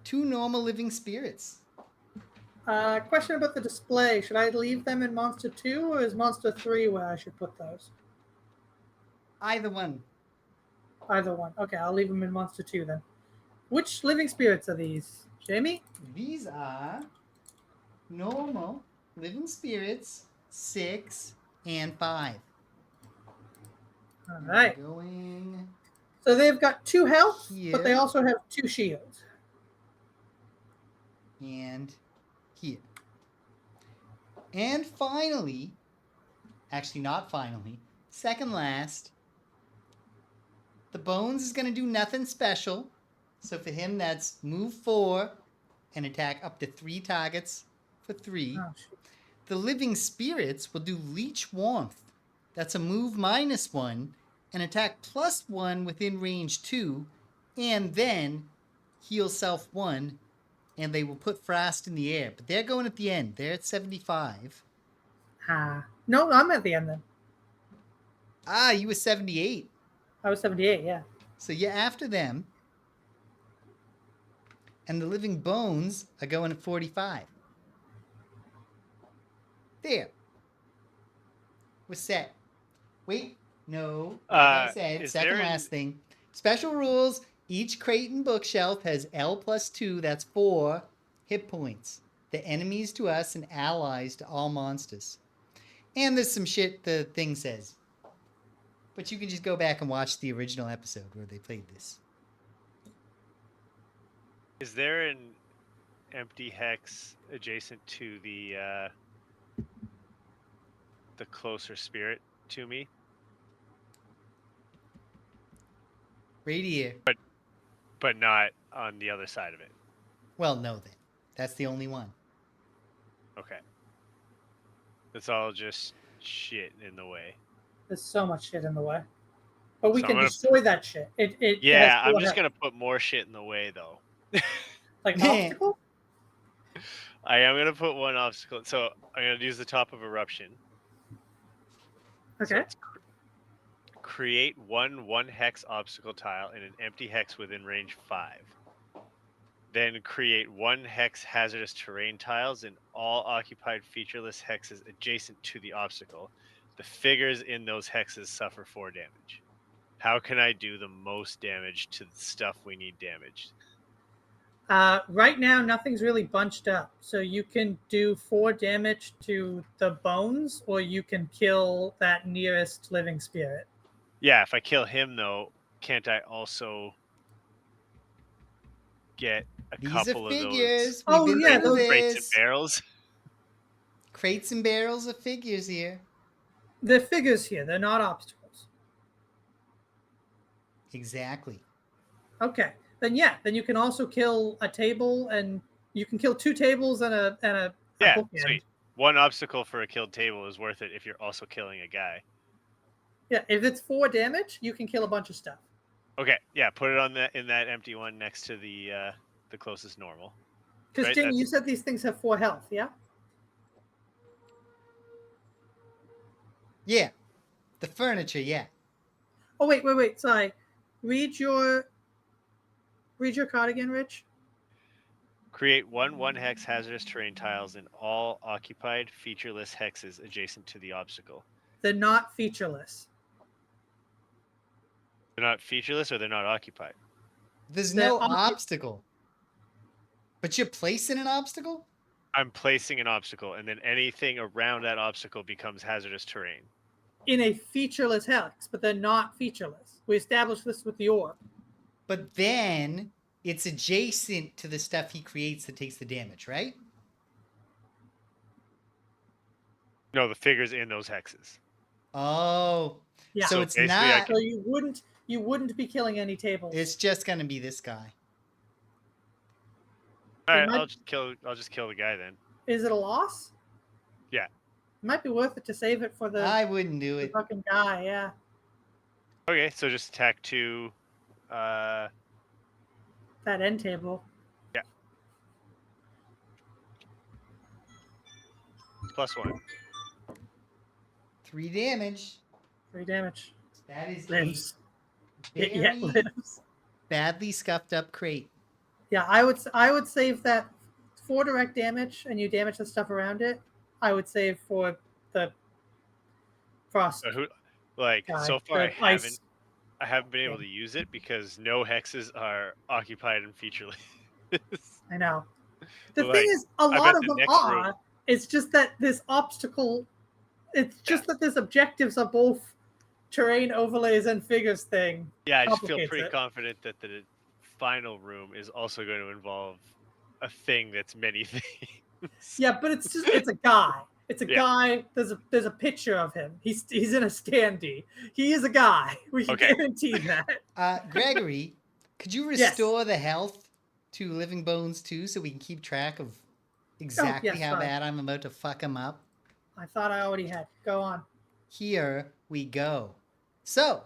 2 normal living spirits. Question about the display. Should I leave them in Monster 2 or is Monster 3 where I should put those? Either one. Either one. Okay, I'll leave them in Monster 2 then. Which living spirits are these, Jamie? These are normal living spirits 6 and 5. All right. Going So they've got 2 health, here. but they also have 2 shields. And here. And finally, actually not finally, second last, the bones is going to do nothing special. So for him, that's move 4 and attack up to 3 targets for 3. Oh, shit. The living spirits will do leech warmth. That's a move -1 and attack +1 within range 2, and then heal self 1, and they will put frost in the air. But they're going at the end. They're at 75. No, I'm at the end then. You were 78. I was 78, yeah. So you're after them. And the living bones are going at 45. There. We're set. Wait, no. Like I said, second last thing. Special rules. Each crate and bookshelf has L+2. That's 4 hit points. The enemies to us and allies to all monsters. And there's some shit the thing says. But you can just go back and watch the original episode where they played this. Is there an empty hex adjacent to the closer spirit to me? Right here. But not on the other side of it. Well, no then. That's the only one. Okay. It's all just shit in the way. There's so much shit in the way. But we So can I'm gonna- destroy that shit. It Yeah, has I'm four just health. gonna put more shit in the way though. Like an obstacle? I am gonna put one obstacle. So I'm gonna use the top of eruption. So Okay. it's create one hex obstacle tile in an empty hex within range 5. Then create 1 hex hazardous terrain tiles in all occupied featureless hexes adjacent to the obstacle. The figures in those hexes suffer 4 damage. How can I do the most damage to the stuff we need damaged? Right now, nothing's really bunched up. So you can do 4 damage to the bones, or you can kill that nearest living spirit. Yeah, if I kill him though, can't I also get a These are couple of those figures. Oh, We've been yeah, through those- crates and this. barrels? Crates and barrels of figures here. They're figures here. They're not obstacles. Exactly. Okay. Then yeah. Then you can also kill a table, and you can kill 2 tables and a Yeah, bookend. sweet. One obstacle for a killed table is worth it if you're also killing a guy. Yeah. If it's 4 damage, you can kill a bunch of stuff. Okay, yeah, put it on in that empty one next to the closest normal. Because Right, Jamie, you that's- said these things have 4 health. Yeah. Yeah. The furniture, yeah. Oh wait. Sorry. Read your card again, Rich. Create 1 hex hazardous terrain tiles in all occupied featureless hexes adjacent to the obstacle. They're not featureless. They're not featureless or they're not occupied. There's They're no occup- obstacle. But you're placing an obstacle? I'm placing an obstacle, and then anything around that obstacle becomes hazardous terrain. In a featureless hex, but they're not featureless. We established this with the orb. But then it's adjacent to the stuff he creates that takes the damage, right? No, the figures in those hexes. Oh. Yeah. So So it's basically I not. So you wouldn't be killing any tables. It's just going to be this guy. All right, might- I'll just kill the guy then. Is it a loss? Yeah. It might be worth it to save it for the I wouldn't do it. fucking guy. Yeah. Okay, so just attack 2. That end table. +1. 3 damage. 3 damage. That is Lives. a Yeah, very lives. badly scuffed up crate. Yeah, I would save that for direct damage, and you damage the stuff around it. I would save for the frost. So guy, so far the ice. I haven't been able to use it because no hexes are occupied and featureless. I know. The Like, thing is, a I lot bet of the them next are. room- It's just that this obstacle. It's just that this objectives are both terrain overlays and figures thing. Yeah, I just feel complicates pretty it. confident that the final room is also going to involve a thing that's many things. Yeah, but it's a guy. It's a Yeah. guy. There's a picture of him. He's in a standee. He is a guy. We can Okay. guarantee that. Gregory, could you Yes. restore the health to Living Bones too so we can keep track of exactly yes, how fine. bad I'm about to fuck him up? I thought I already had. Go on. Here we go. So,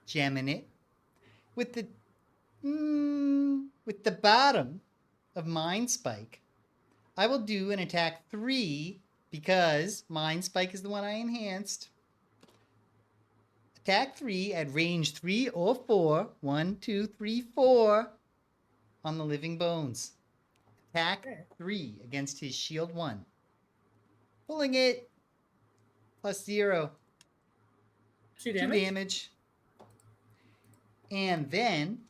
jamming it with the bottom of Mind Spike. I will do an attack 3 because Mind Spike is the one I enhanced. Attack 3 at range 3 or 4. 1, 2, 3, 4 on the Living Bones. Attack Okay. 3 against his shield 1. Pulling it. +0. 2 2 damage. damage. And then,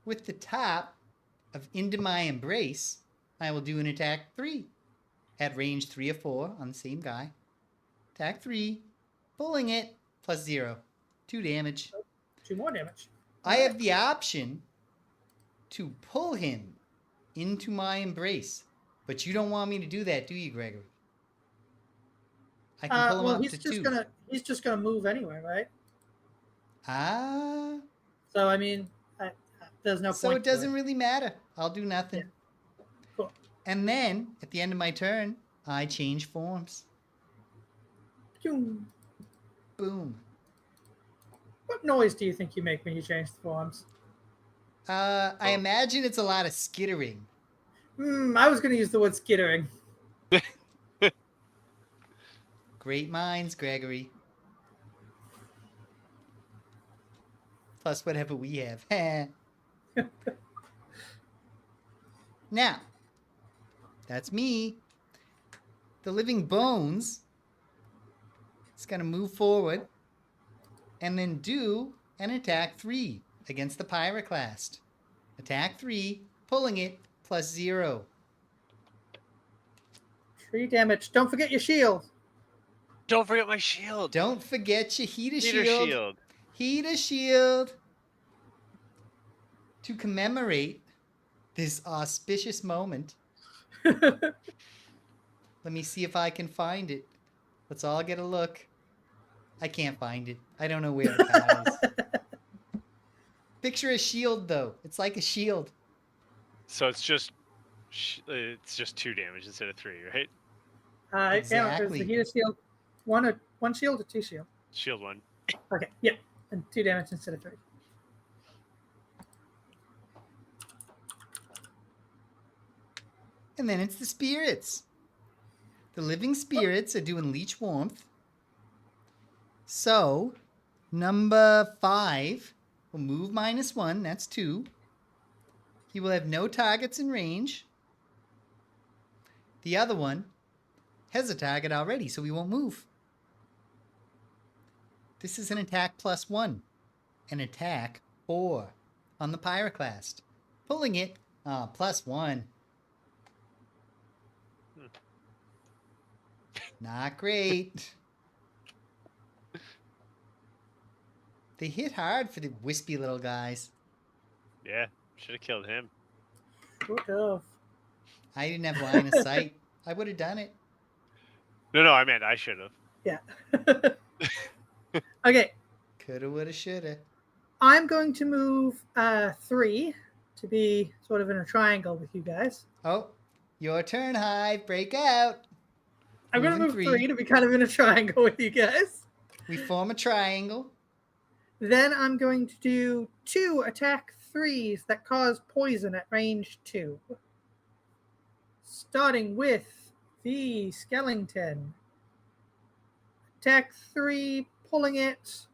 with the top of Into My Embrace, I will do an attack 3 at range 3 or 4 on the same guy. Attack 3, pulling it, +0. 2 damage. 2 more damage. I have the option to pull him into my embrace, but you don't want me to do that, do you, Gregory? I can pull him Well, up he's to just 2. he's just gonna move anyway, right? Ah, So I mean, there's no so point. it to doesn't really matter. I'll do nothing. Yeah. Cool. And then, at the end of my turn, I change forms. Pew. Boom. What noise do you think you make when you change the forms? I imagine it's a lot of skittering. I was gonna use the word skittering. Great minds, Gregory. Plus whatever we have. Now, that's me. The Living Bones is going to move forward and then do an attack 3 against the Pyroclast. Attack 3, pulling it, +0. 3 damage. Don't forget your shield. Don't forget my shield. Don't forget your Heat a Peter Shield. shield. Heat a Shield. to commemorate this auspicious moment, let me see if I can find it. Let's all get a look. I can't find it. I don't know where the card is. Picture a shield, though. It's like a shield. So it's just 2 damage instead of 3, right? Yeah, is the Exactly. heater shield one shield or 2 shield? Shield 1. Okay, yeah, and 2 damage instead of 3. And then it's the spirits. The living spirits are doing leech warmth. So, number 5 will move -1. That's 2. He will have no targets in range. The other one has a target already, so he won't move. This is an attack +1. An attack 4 on the Pyroclast. Pulling it, +1. Not great. They hit hard for the wispy little guys. Yeah, should have killed him. Good of. I didn't have line of sight. I would have done it. No, I meant I should have. Yeah. Okay. Coulda, woulda, shoulda. I'm going to move 3 to be sort of in a triangle with you guys. Oh, your turn, Hive. Break out. I'm going to Moving move 3. 3 to be kind of in a triangle with you guys. We form a triangle. Then I'm going to do 2 attack 3s that cause poison at range 2. Starting with the skeleton. Attack 3, pulling it,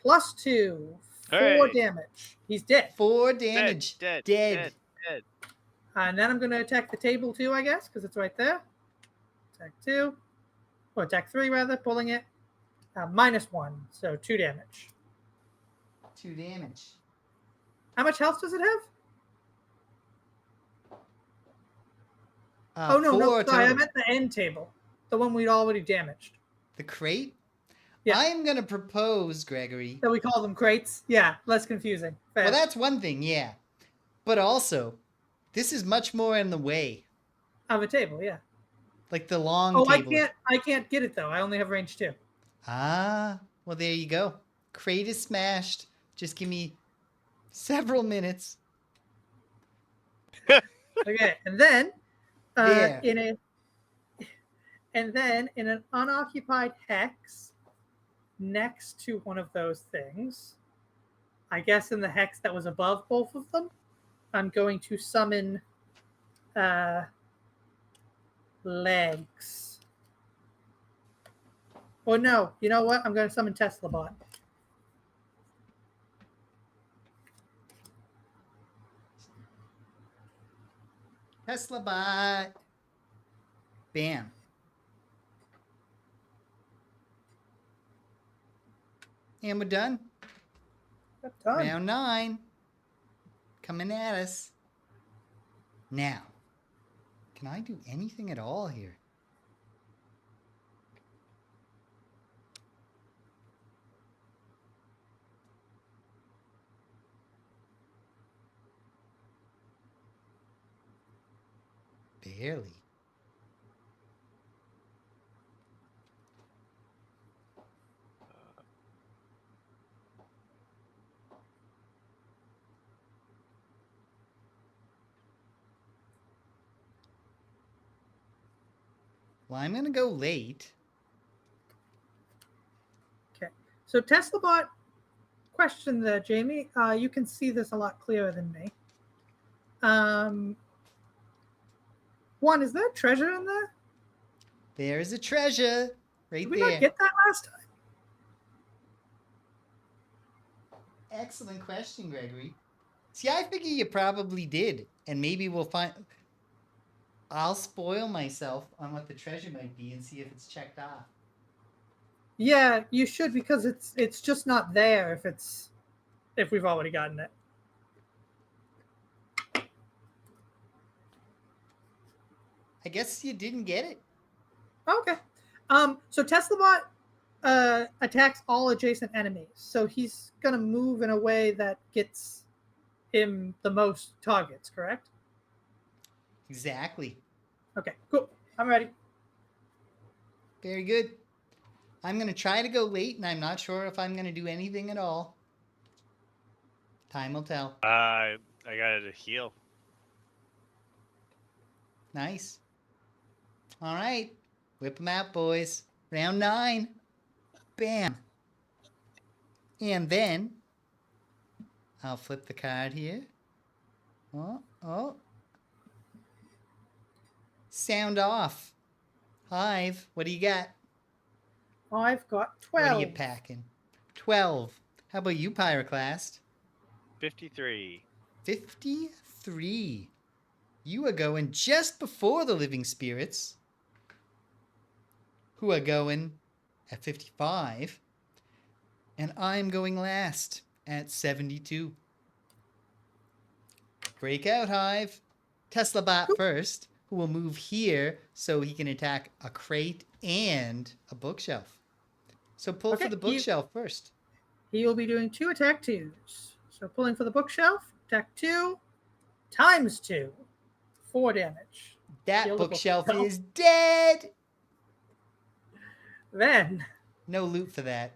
+2, 4 Hey. damage. He's dead. 4 damage. Dead. And then I'm going to attack the table too, I guess, because it's right there. Attack 2. Or attack 3, rather, pulling it. -1, so 2 damage. 2 damage. How much health does it have? Oh, no, 4 sorry, I total. meant the end table. The one we'd already damaged. The crate? Yeah. I'm going to propose, Gregory. So we call them crates? Yeah, less confusing. Fair. Well, that's one thing, yeah. But also, this is much more in the way. Of a table, yeah. Like the long Oh, table. I can't get it, though. I only have range 2. Ah, well, there you go. Crate is smashed. Just give me several minutes. Okay, and then There. in an unoccupied hex next to one of those things, I guess in the hex that was above both of them, I'm going to summon legs. Or no, you know what? I'm going to summon Tesla Bot. Tesla bot. Bam. And we're done. Done. Round 9. Coming at us. Now, can I do anything at all here? Barely. Well, I'm going to go late. Okay. So Tesla Bot, question there, Jamie. You can see this a lot clearer than me. One, is there treasure in there? There's a treasure right Did we there. not get that last time? Excellent question, Gregory. See, I figure you probably did, and maybe we'll find. I'll spoil myself on what the treasure might be and see if it's checked off. Yeah, you should, because it's just not there if we've already gotten it. I guess you didn't get it. Okay. So Tesla Bot attacks all adjacent enemies. So he's gonna move in a way that gets him the most targets, correct? Exactly. Okay, cool. I'm ready. Very good. I'm going to try to go late, and I'm not sure if I'm going to do anything at all. Time will tell. I got to heal. Nice. All right. Whip them out, boys. Round 9. Bam. And then I'll flip the card here. Oh. Sound off. Hive, what do you got? I've got 12. What are you packing? 12. How about you, Pyroclast? 53. 53. You are going just before the living spirits, who are going at 55. And I'm going last at 72. Break out, Hive. Tesla bot first, who will move here so he can attack a crate and a bookshelf. So pull for Okay, the bookshelf first. He will be doing 2 attack 2s. So pulling for the bookshelf, attack 2, times 2, 4 damage. That Kill the bookshelf bookshelf. is dead. Then No loot for that.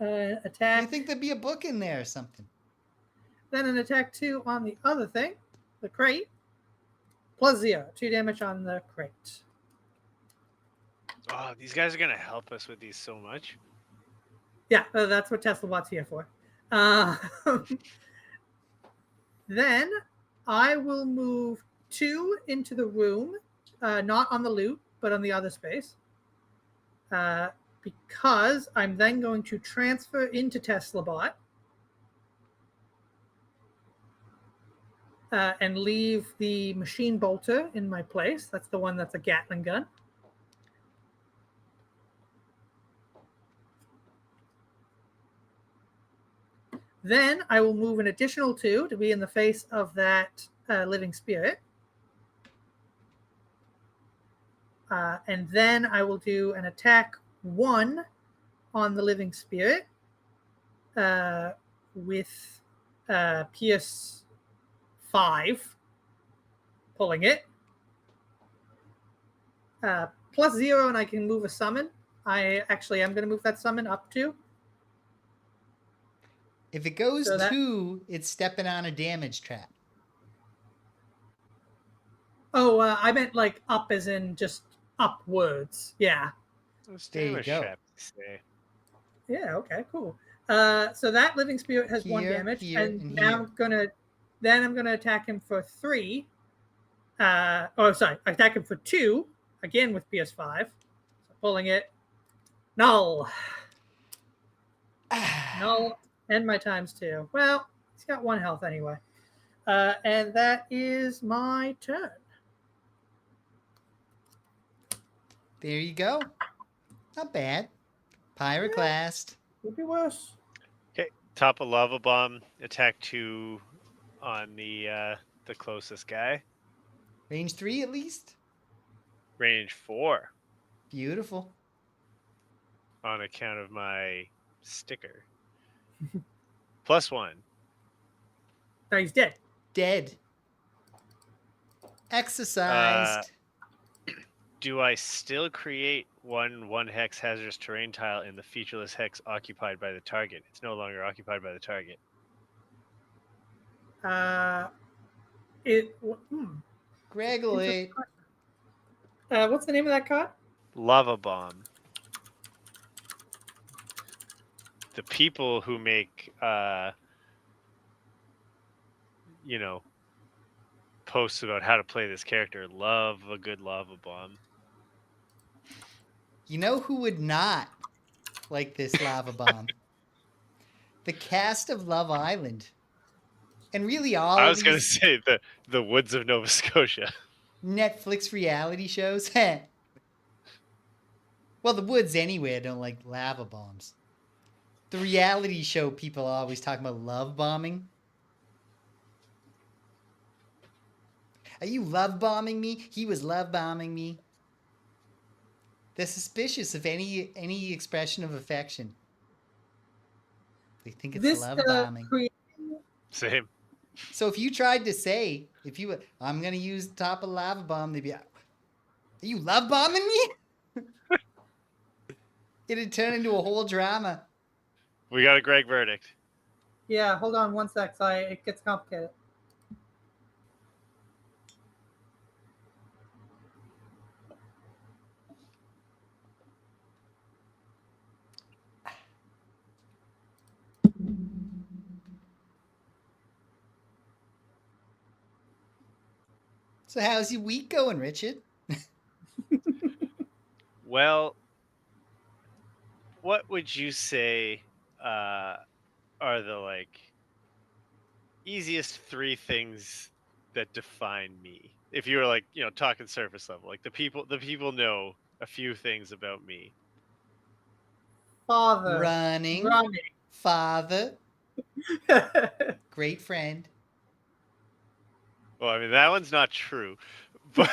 attack. You think there'd be a book in there or something? Then an attack 2 on the other thing, the crate, plus 0, 2 damage on the crate. Oh, these guys are going to help us with these so much. Yeah, that's what Tesla Bot's here for. Then I will move 2 into the room, not on the loot, but on the other space. Because I'm then going to transfer into Tesla Bot and leave the machine bolter in my place. That's the one that's a Gatling gun. Then I will move an additional 2 to be in the face of that living spirit. And then I will do an attack 1 on the living spirit with Pierce 5, pulling it. Plus 0, and I can move a summon. I actually am going to move that summon up to. If it goes So that- 2, it's stepping on a damage trap. Oh, I meant like up as in just upwards. Yeah. There you go. Trap, say. Yeah, okay, cool. So that living spirit has 1 Here, damage, here, and and now here. I'm gonna attack him for 3. Attack him for 2 again with PS5. So pulling it, null, null, and my times 2. Well, he's got 1 health anyway, and that is my turn. There you go. Not bad. Pyroclast. Would be worse. Okay, top of lava bomb. Attack 2 on the closest guy. Range 3 at least. Range 4 Beautiful. on account of my sticker. Plus 1. No, he's dead. Dead. Exercised. Do I still create one hex hazardous terrain tile in the featureless hex occupied by the target? It's no longer occupied by the target. Gregory. What's the name of that card? Lava bomb. The people who make posts about how to play this character love a good lava bomb. You know who would not like this lava bomb? The cast of Love Island. And really all I of was going to these say the woods of Nova Scotia. Netflix reality shows. Well, the woods anywhere don't like lava bombs. The reality show people are always talking about love bombing. Are you love bombing me? He was love bombing me. They're suspicious of any expression of affection. They think it's love bombing. Same. So if you tried to say, I'm going to use the top of lava bomb, they'd be, are you love bombing me? It'd turn into a whole drama. We got a Greg verdict. Yeah, hold on one sec. It gets complicated. So how's your week going, Richard? Well, what would you say are the easiest 3 things that define me? If you were talking surface level, like the people know a few things about me. Father. Running. Father. Great friend. Well, I mean that one's not true, but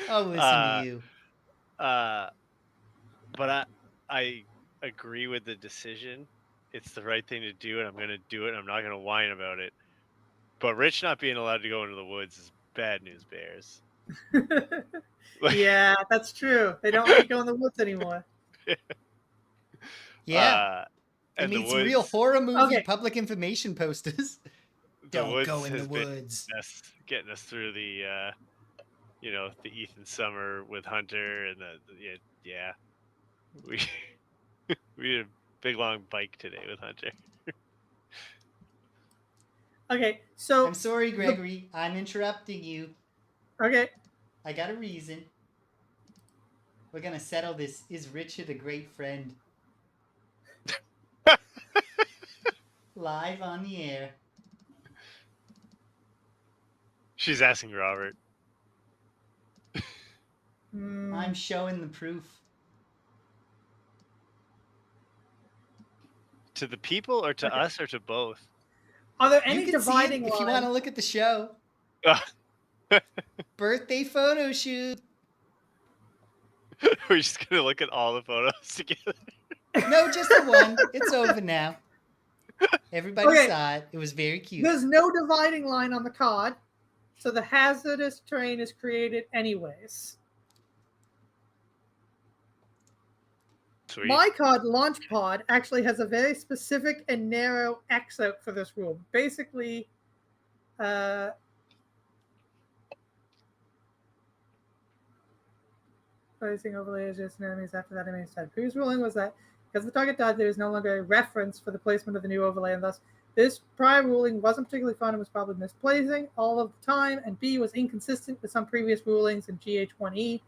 I'll listen to you. But I agree with the decision. It's the right thing to do, and I'm going to do it. And I'm not going to whine about it. But Rich not being allowed to go into the woods is bad news, Bears. Yeah, that's true. They don't let you go in the woods anymore. Yeah. They and made the some woods, real horror movie Okay. public information posters. Don't go in the has been woods. getting us through the the Ethan Summer with Hunter, and we we did a big long bike today with Hunter. Okay, so I'm sorry, Gregory. I'm interrupting you. okay. I got a reason. We're going to settle this. Is Richard a great friend? Live on the air. She's asking Robert. I'm showing the proof. To the people, or to us, or to both? Are there You any can see it dividing if you want to look at the show. Birthday photo shoot. We're just gonna look at all the photos together. No, just the one. It's over now. Everybody saw it. It was very cute. There's no dividing line on the card, so the hazardous terrain is created anyways. Sweet. My card, Launch Pod, actually has a very specific and narrow X out for this rule. Basically, placing overlays just enemies after that enemy's died. Previous ruling was that because the target died, there is no longer a reference for the placement of the new overlay, and thus this prior ruling wasn't particularly fun and was probably misplacing all of the time, and B was inconsistent with some previous rulings in GH1E,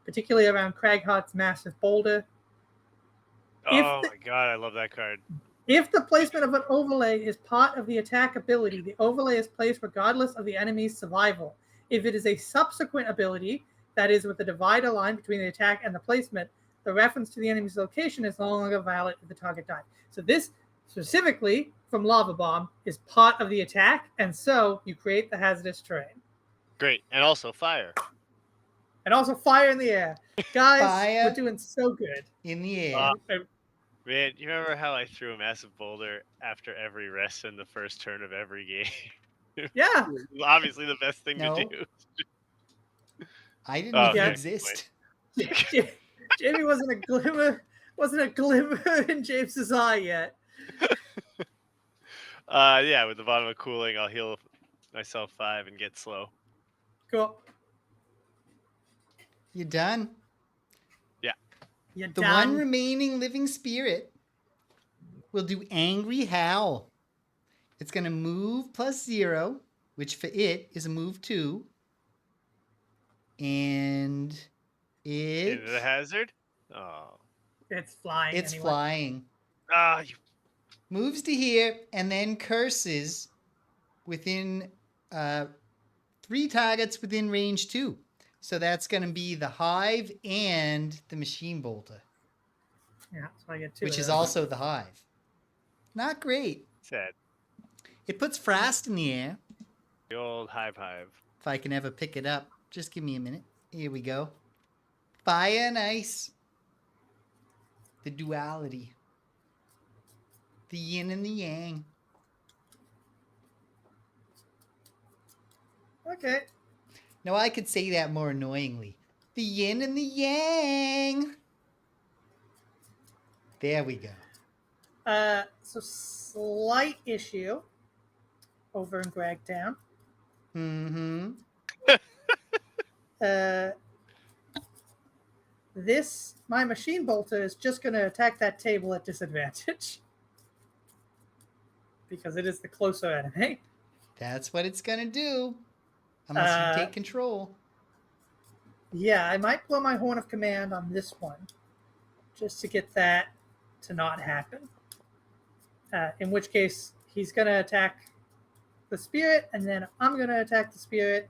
particularly around Craghart's massive boulder. Oh my god, I love that card. If the placement of an overlay is part of the attack ability, the overlay is placed regardless of the enemy's survival. If it is a subsequent ability, that is with the divider line between the attack and the placement, the reference to the enemy's location is no longer valid if the target died. So this specifically from Lava Bomb is part of the attack, and so you create the hazardous terrain. Great. And also fire. And also fire in the air. Guys, Fire we're doing so good. in the air. Man, you remember how I threw a massive boulder after every rest in the first turn of every game? Yeah. Obviously the best thing to do. I didn't even okay. exist. Jamie wasn't a glimmer in James's eye yet. Yeah, with the bottom of cooling, I'll heal myself 5 and get slow. Cool. You done? Yeah. The one remaining living spirit will do Angry Howl. It's going to move +0, which for it is a move 2. And it... Into the hazard? Oh. It's flying. It's flying. Ah, you... Moves to here and then curses within 3 targets within range 2. So that's going to be the Hive and the Machine Bolter. Yeah, so I get 2. Which is also the Hive. Not great. Sad. It puts Frost in the air. The old hive. If I can ever pick it up. Just give me a minute. Here we go. Fire and ice. The duality. The yin and the yang. Okay. No, I could say that more annoyingly. The yin and the yang. There we go. So slight issue over in Gragtown. Mm-hmm. My machine bolter is just going to attack that table at disadvantage because it is the closer enemy. That's what it's gonna do. Unless you take control. Yeah, I might blow my horn of command on this one just to get that to not happen. In which case, he's going to attack the spirit, and then I'm going to attack the spirit,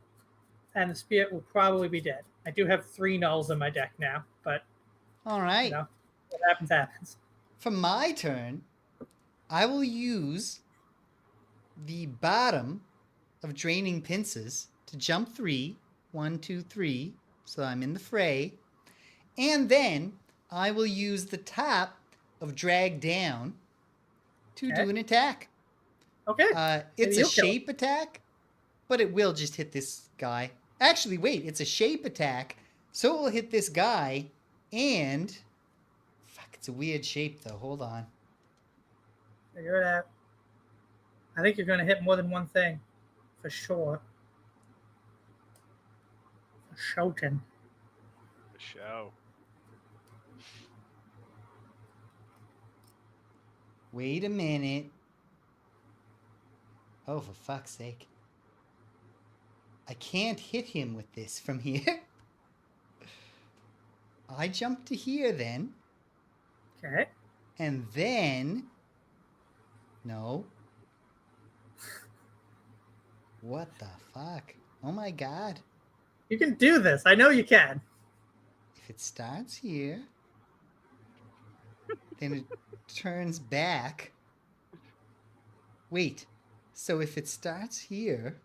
and the spirit will probably be dead. I do have 3 nulls in my deck now, but All right. you know, what happens, happens. For my turn, I will use the bottom of draining pincers to jump 3. 1, 2, 3. So I'm in the fray. And then I will use the top of drag down to do an attack. Okay. It's a shape attack, but it will just hit this guy. Actually, wait, it's a shape attack, so it will hit this guy, and... Fuck, it's a weird shape, though. Hold on. Figure it out. I think you're going to hit more than one thing, for sure. For shouting. The show. Wait a minute. Oh, for fuck's sake. I can't hit him with this from here. I jump to here then. Okay. And then... No. What the fuck? Oh my god. You can do this. I know you can. If it starts here, then it turns back. Wait. So if it starts here,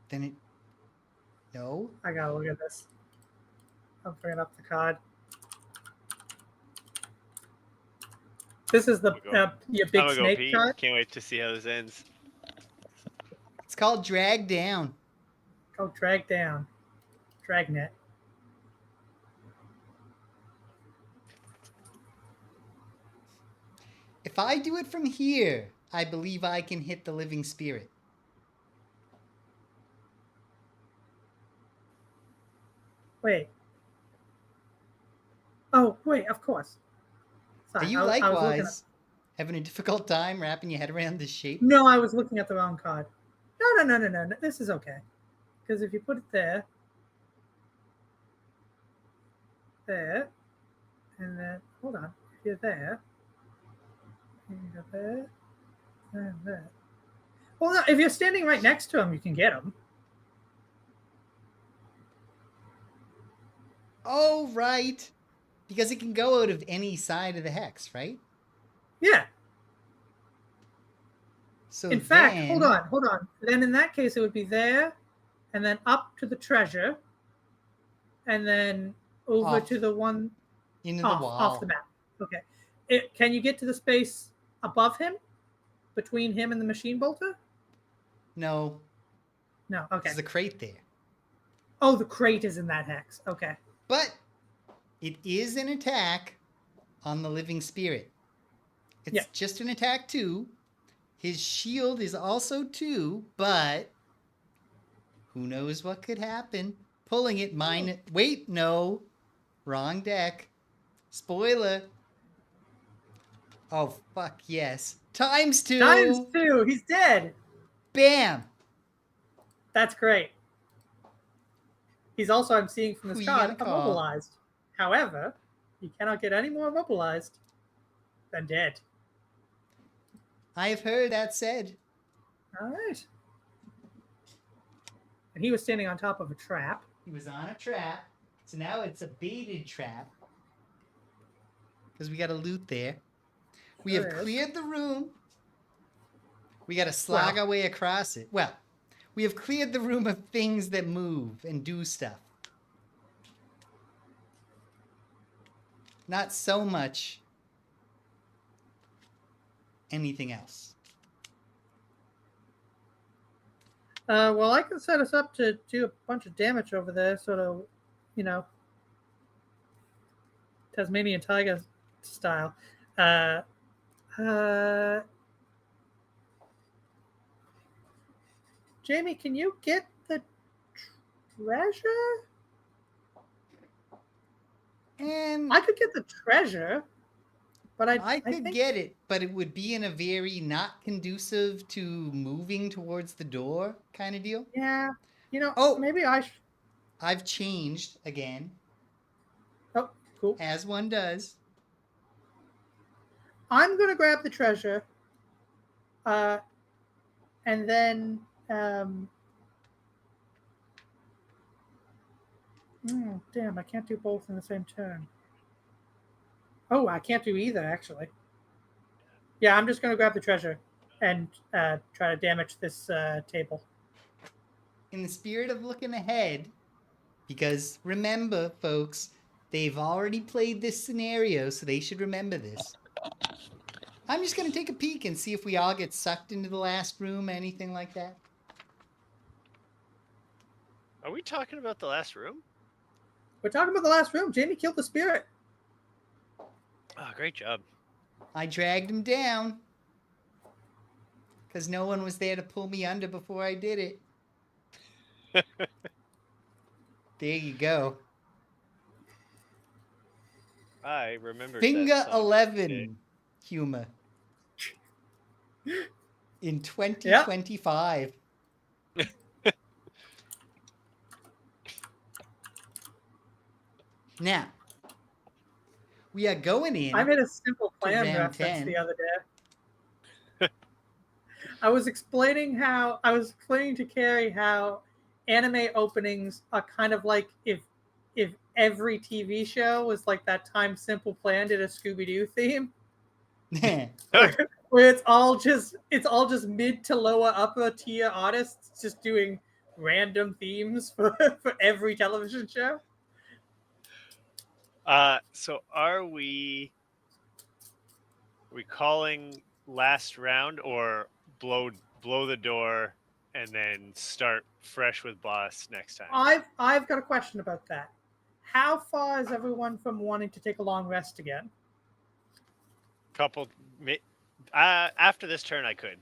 then it... No? I gotta look at this. I'm bringing up the card. This is the your big I'm snake Pete. card. Can't wait to see how this ends. It's called Drag Down. Called Drag Down. Dragnet. If I do it from here, I believe I can hit the living spirit. Wait. Oh, wait, of course. Are Sorry, you I was looking likewise having a difficult time wrapping your head around this shape? No, I was looking at the wrong card. No. This is okay. Because if you put it there, and then, hold on. If you're there, and you go there, and there. Well, no, if you're standing right next to him, you can get him. Oh, right. Because it can go out of any side of the hex, right? Yeah. So in fact, hold on. Then in that case, it would be there, and then up to the treasure, and then over to the one into the wall. Off the map. Okay. Can you get to the space above him? Between him and the machine bolter? No. No, okay. There's a crate there. Oh, the crate is in that hex. Okay. But it is an attack on the living spirit. It's just an attack 2. His shield is also 2, but who knows what could happen. Pulling it, wait, no. Wrong deck. Spoiler. Oh, fuck yes. Times 2. Times 2. He's dead. Bam. That's great. He's also, I'm seeing from this card, immobilized. However, he cannot get any more immobilized than dead. I've heard that said. All right. And he was standing on top of a trap. He was on a trap. So now it's a baited trap. Because we got a loot there. We have cleared the room. We got to slog our way across it. Well, we have cleared the room of things that move and do stuff. Not so much anything else. Well, I can set us up to do a bunch of damage over there, sort of, you know, Tasmanian tiger style. Uh, uh, Jamie, can you get the treasure? And I could get the treasure, but I could think, get it, but it would be in a very not conducive to moving towards the door kind of deal. yeah, Oh, maybe I should. I've changed again, Oh, cool. as one does. I'm gonna grab the treasure, uh, and then damn, I can't do both in the same turn. Oh, I can't do either actually. Yeah, I'm just gonna grab the treasure and try to damage this table. In the spirit of looking ahead, because remember, folks, they've already played this scenario, so they should remember this. I'm just going to take a peek and see if we all get sucked into the last room, anything like that. Are we talking about the last room? We're talking about the last room. Jamie killed the spirit. Oh, great job. I dragged him down because no one was there to pull me under before I did it. There you go. I remember Finger 11 humor in 2025. Now, we are going in. I made a simple plan round reference 10. the other day. I was explaining to Carrie how anime openings are kind of like if every TV show was like that Time Simple Plan did a Scooby-Doo theme. Where it's all just mid to lower upper tier artists just doing random themes for every television show. So are we calling last round or blow the door and then start fresh with boss next time? I've got a question about that. How far is everyone from wanting to take a long rest again? After this turn I could.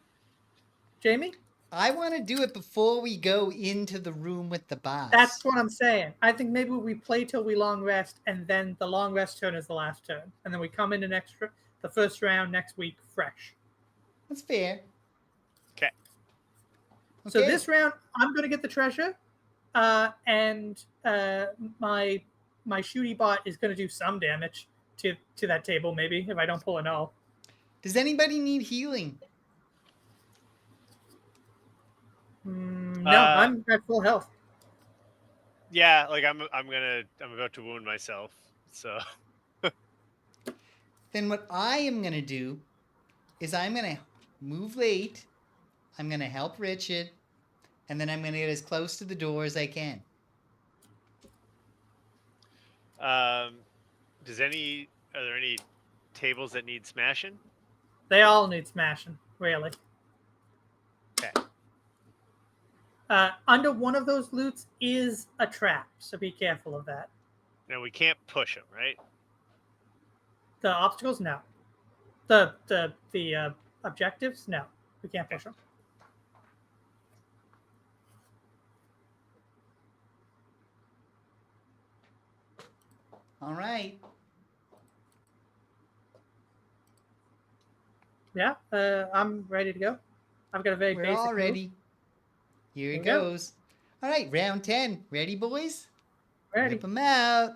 Jamie? I want to do it before we go into the room with the boss. That's what I'm saying. I think maybe we play till we long rest, and then the long rest turn is the last turn, and then we come into the first round next week fresh. That's fair. Okay. So this round, I'm going to get the treasure, and my shooty bot is going to do some damage to that table, maybe if I don't pull a no. Does anybody need healing? No, I'm at full health. Yeah, like I'm about to wound myself. So then what I am gonna do is I'm gonna move late. I'm gonna help Richard, and then I'm gonna get as close to the door as I can. Are there any tables that need smashing? They all need smashing, really. Okay. Under one of those loots is a trap, so be careful of that. Now we can't push them, right? The obstacles, no. The objectives, no. We can't push them. All right. Yeah, I'm ready to go. I've got a very basic We're all ready. move. Here it goes. All right, round 10. Ready, boys? Ready. Whip them out.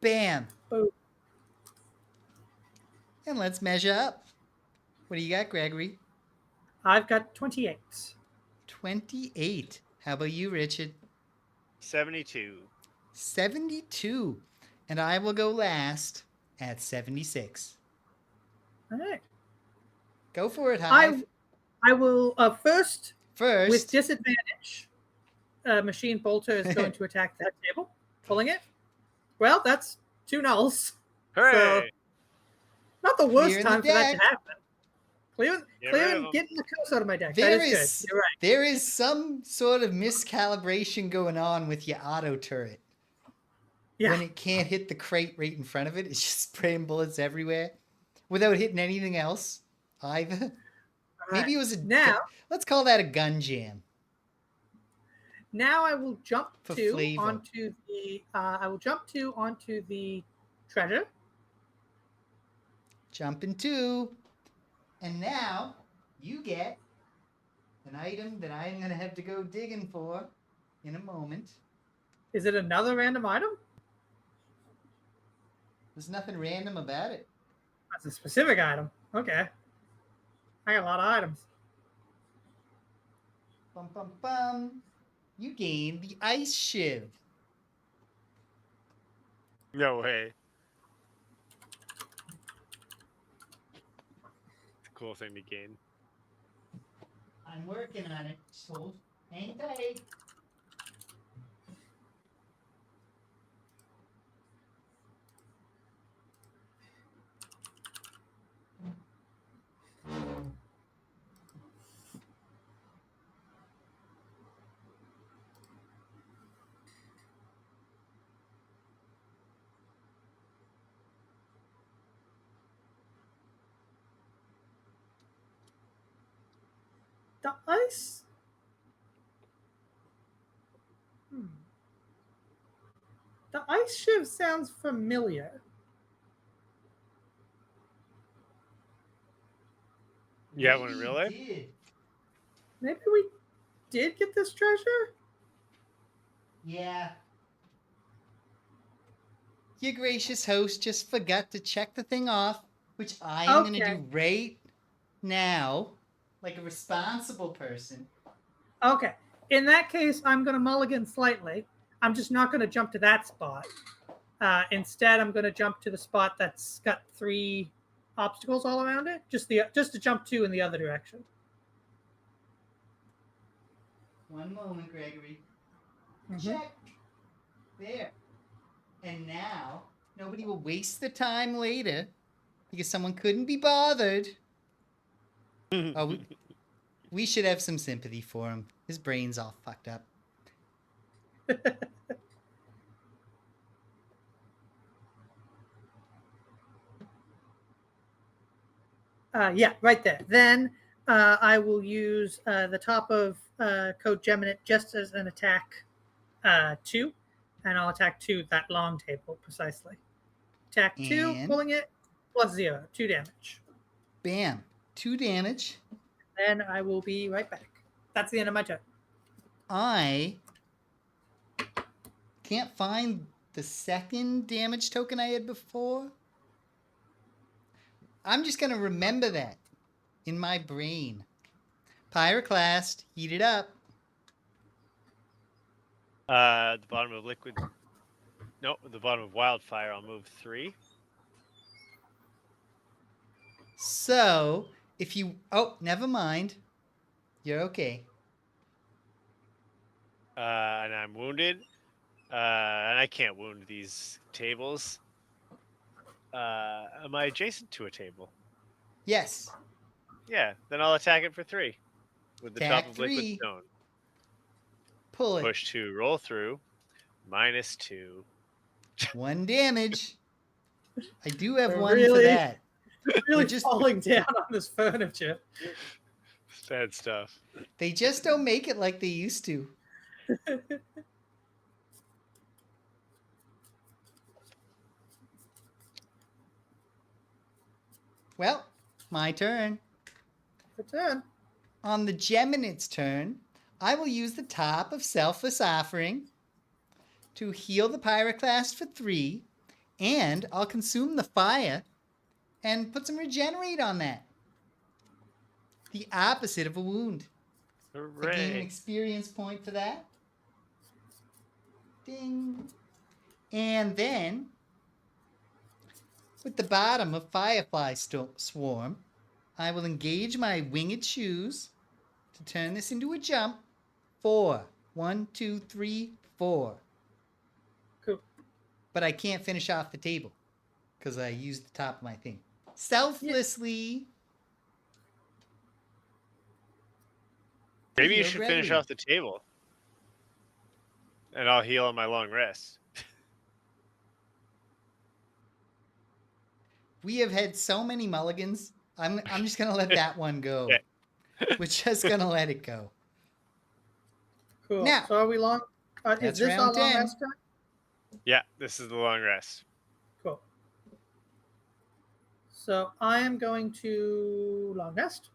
Bam. Boom. And let's measure up. What do you got, Gregory? I've got 28. 28. How about you, Richard? 72. 72. And I will go last at 76. All right. Go for it, Hive. I will First. With disadvantage, Machine Bolter is going to attack that table. Pulling it. Well, that's 2 nulls. Hooray! So, not the worst time for that to happen. Clear and getting the curse out of my deck. That is good. You're right. There is some sort of miscalibration going on with your auto turret. Yeah. When it can't hit the crate right in front of it, it's just spraying bullets everywhere without hitting anything else either. Maybe it was let's call that a gun jam. Now I will jump onto the treasure. Jumping 2. And now you get an item that I'm going to have to go digging for in a moment. Is it another random item? There's nothing random about it. That's a specific item. Okay. I got a lot of items. Bum, bum, bum. You gained the ice shiv. No way. It's a cool thing to gain. I'm working on it. Just hold. Hang tight. The ice. The ice shiv sounds familiar. Yeah, one in real life? Maybe we did get this treasure? Yeah. Your gracious host just forgot to check the thing off, which I am going to do right now, like a responsible person. Okay. In that case, I'm going to mulligan slightly. I'm just not going to jump to that spot. Instead, I'm going to jump to the spot that's got 3 obstacles all around it. Just to jump 2 in the other direction. One moment, Gregory. Check. There. And now, nobody will waste the time later because someone couldn't be bothered. We should have some sympathy for him. His brain's all fucked up. Yeah, right there. Then I will use the top of Code Geminate just as an attack 2. And I'll attack 2 that long table precisely. Attack 2, pulling it, +0, 2 damage. Bam. 2 damage. Then I will be right back. That's the end of my turn. I can't find the second damage token I had before. I'm just going to remember that in my brain. Pyroclast, heat it up. At the bottom of liquid. No, at the bottom of wildfire, I'll move 3. So, if you... Oh, never mind. You're okay. And I'm wounded. And I can't wound these tables. Am I adjacent to a table? Yes. Yeah, then I'll attack it for 3. With the Attack top of 3. liquid stone. Pull it. Push 2, roll through. -2. 1 damage. I do have 1 for that. Really just falling down on this furniture. Bad stuff. They just don't make it like they used to. Well, my turn. Your turn. On the Geminate's turn, I will use the top of Selfless Offering to heal the Pyroclast for 3, and I'll consume the fire and put some regenerate on that. The opposite of a wound. Hooray. I gain an experience point for that. Ding. And then, with the bottom of Firefly Swarm, I will engage my Winged Shoes to turn this into a jump. 4. 1, 2, 3, 4. Cool. But I can't finish off the table because I used the top of my thing. Selflessly. Maybe you heal should finish Gregory. off the table. And I'll heal on my long rest. We have had so many mulligans. I'm just gonna let that one go. Okay. We're just gonna let it go. Cool. Now, So are we long? Is that's this our round long 10. rest time? Yeah, this is the long rest. Cool. So I am going to long rest,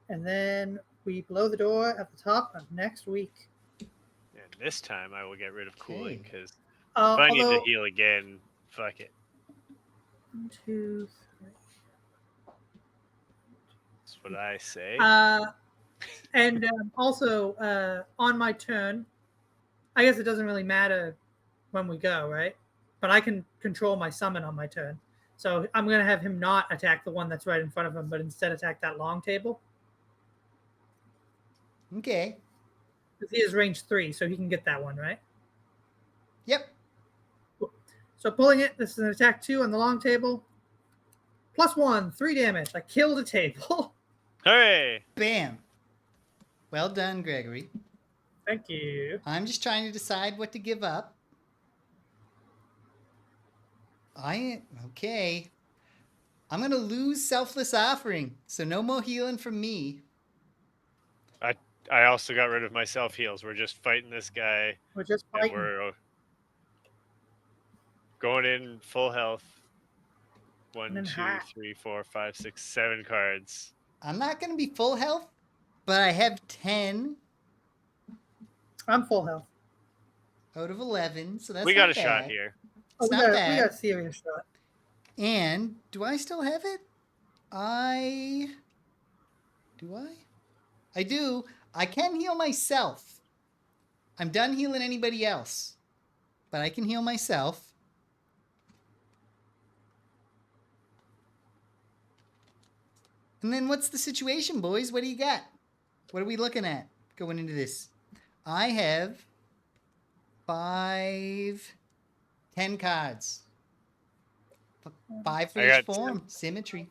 and then we blow the door at the top of next week. And this time I will get rid of cooling Okay. because if I need to Although heal again, fuck it. 1, 2, 3. That's what I say. And also on my turn, I guess it doesn't really matter when we go, right? But I can control my summon on my turn. So I'm going to have him not attack the one that's right in front of him, but instead attack that long table. Okay. Because he is range 3, so he can get that one, right? Yep. Cool. So pulling it, this is an attack 2 on the long table. +1, 3 damage. I killed a table. Hooray! Bam. Well done, Gregory. Thank you. I'm just trying to decide what to give up. Okay. I'm gonna lose Selfless Offering, so no more healing from me. I also got rid of my self heals. We're just fighting this guy. We're just And fighting. we're going in full health. 1, And 2, hot. 3, 4, 5, 6, 7 cards. I'm not gonna be full health, but I have 10 I'm full health. out of 11, so that's We got not a shot bad. here. It's we not got bad. a serious shot. And do I still have it? Do I? I do. I can heal myself. I'm done healing anybody else, but I can heal myself. And then what's the situation, boys? What do you got? What are we looking at going into this? I have 5, 10 cards. 5 for I each got form. Symmetry.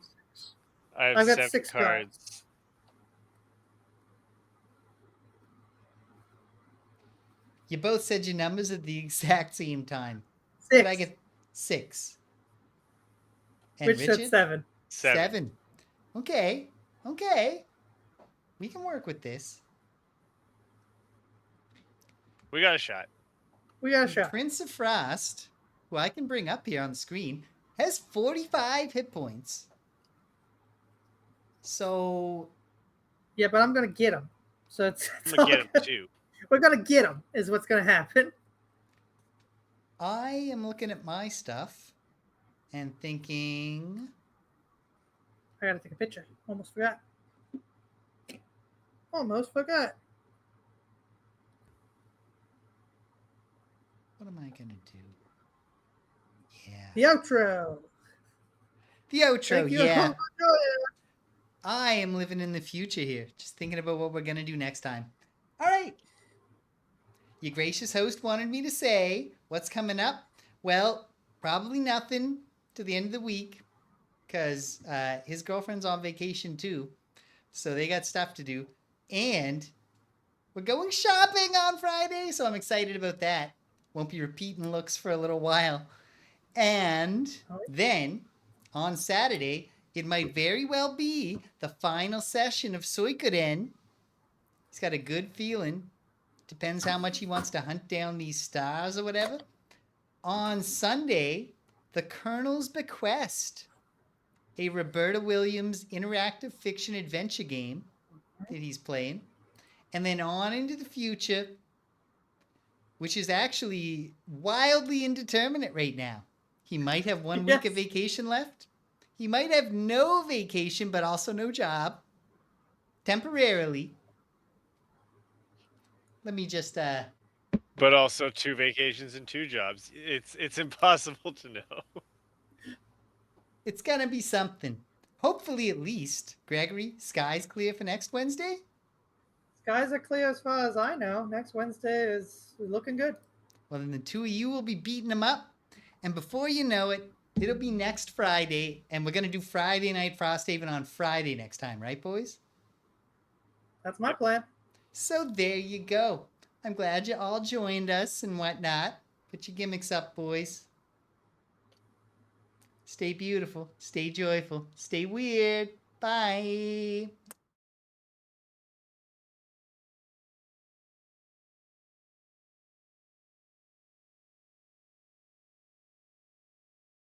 I've got 7 6 cards. You both said your numbers at the exact same time. 6. Did I get 6? And Rich said 7. 7. Okay. Okay. We can work with this. We got a shot. We got a shot. Prince of Frost, who I can bring up here on the screen, has 45 hit points. So Yeah, but I'm gonna get him. So it's I'm going to get him too. We're gonna get him. Is what's gonna happen. I am looking at my stuff and thinking, I gotta take a picture. Almost forgot. Almost forgot. what am I gonna do? Yeah. The outro. The outro, Thank you. yeah. I am living in the future here, just thinking about what we're gonna do next time. All right. Your gracious host wanted me to say what's coming up. Well, probably nothing to the end of the week, because his girlfriend's on vacation too, so they got stuff to do. And we're going shopping on Friday, so I'm excited about that. Won't be repeating looks for a little while. And then on Saturday, it might very well be the final session of Suikoden. He's got a good feeling. Depends how much he wants to hunt down these stars or whatever. On Sunday, The Colonel's Bequest, a Roberta Williams interactive fiction adventure game that he's playing. And then on into the future, which is actually wildly indeterminate right now. He might have 1 week of vacation left. He might have no vacation, but also no job. Temporarily. Let me just But also 2 vacations and 2 jobs. It's impossible to know. It's gonna be something. Hopefully, at least, Gregory, sky's clear for next Wednesday? Skies are clear as far as I know. Next Wednesday is looking good. Well, then the 2 of you will be beating them up. And before you know it, it'll be next Friday. And we're going to do Friday Night Frosthaven on Friday next time, right, boys? That's my plan. So there you go. I'm glad you all joined us and whatnot. Put your gimmicks up, boys. Stay beautiful, stay joyful, stay weird. Bye.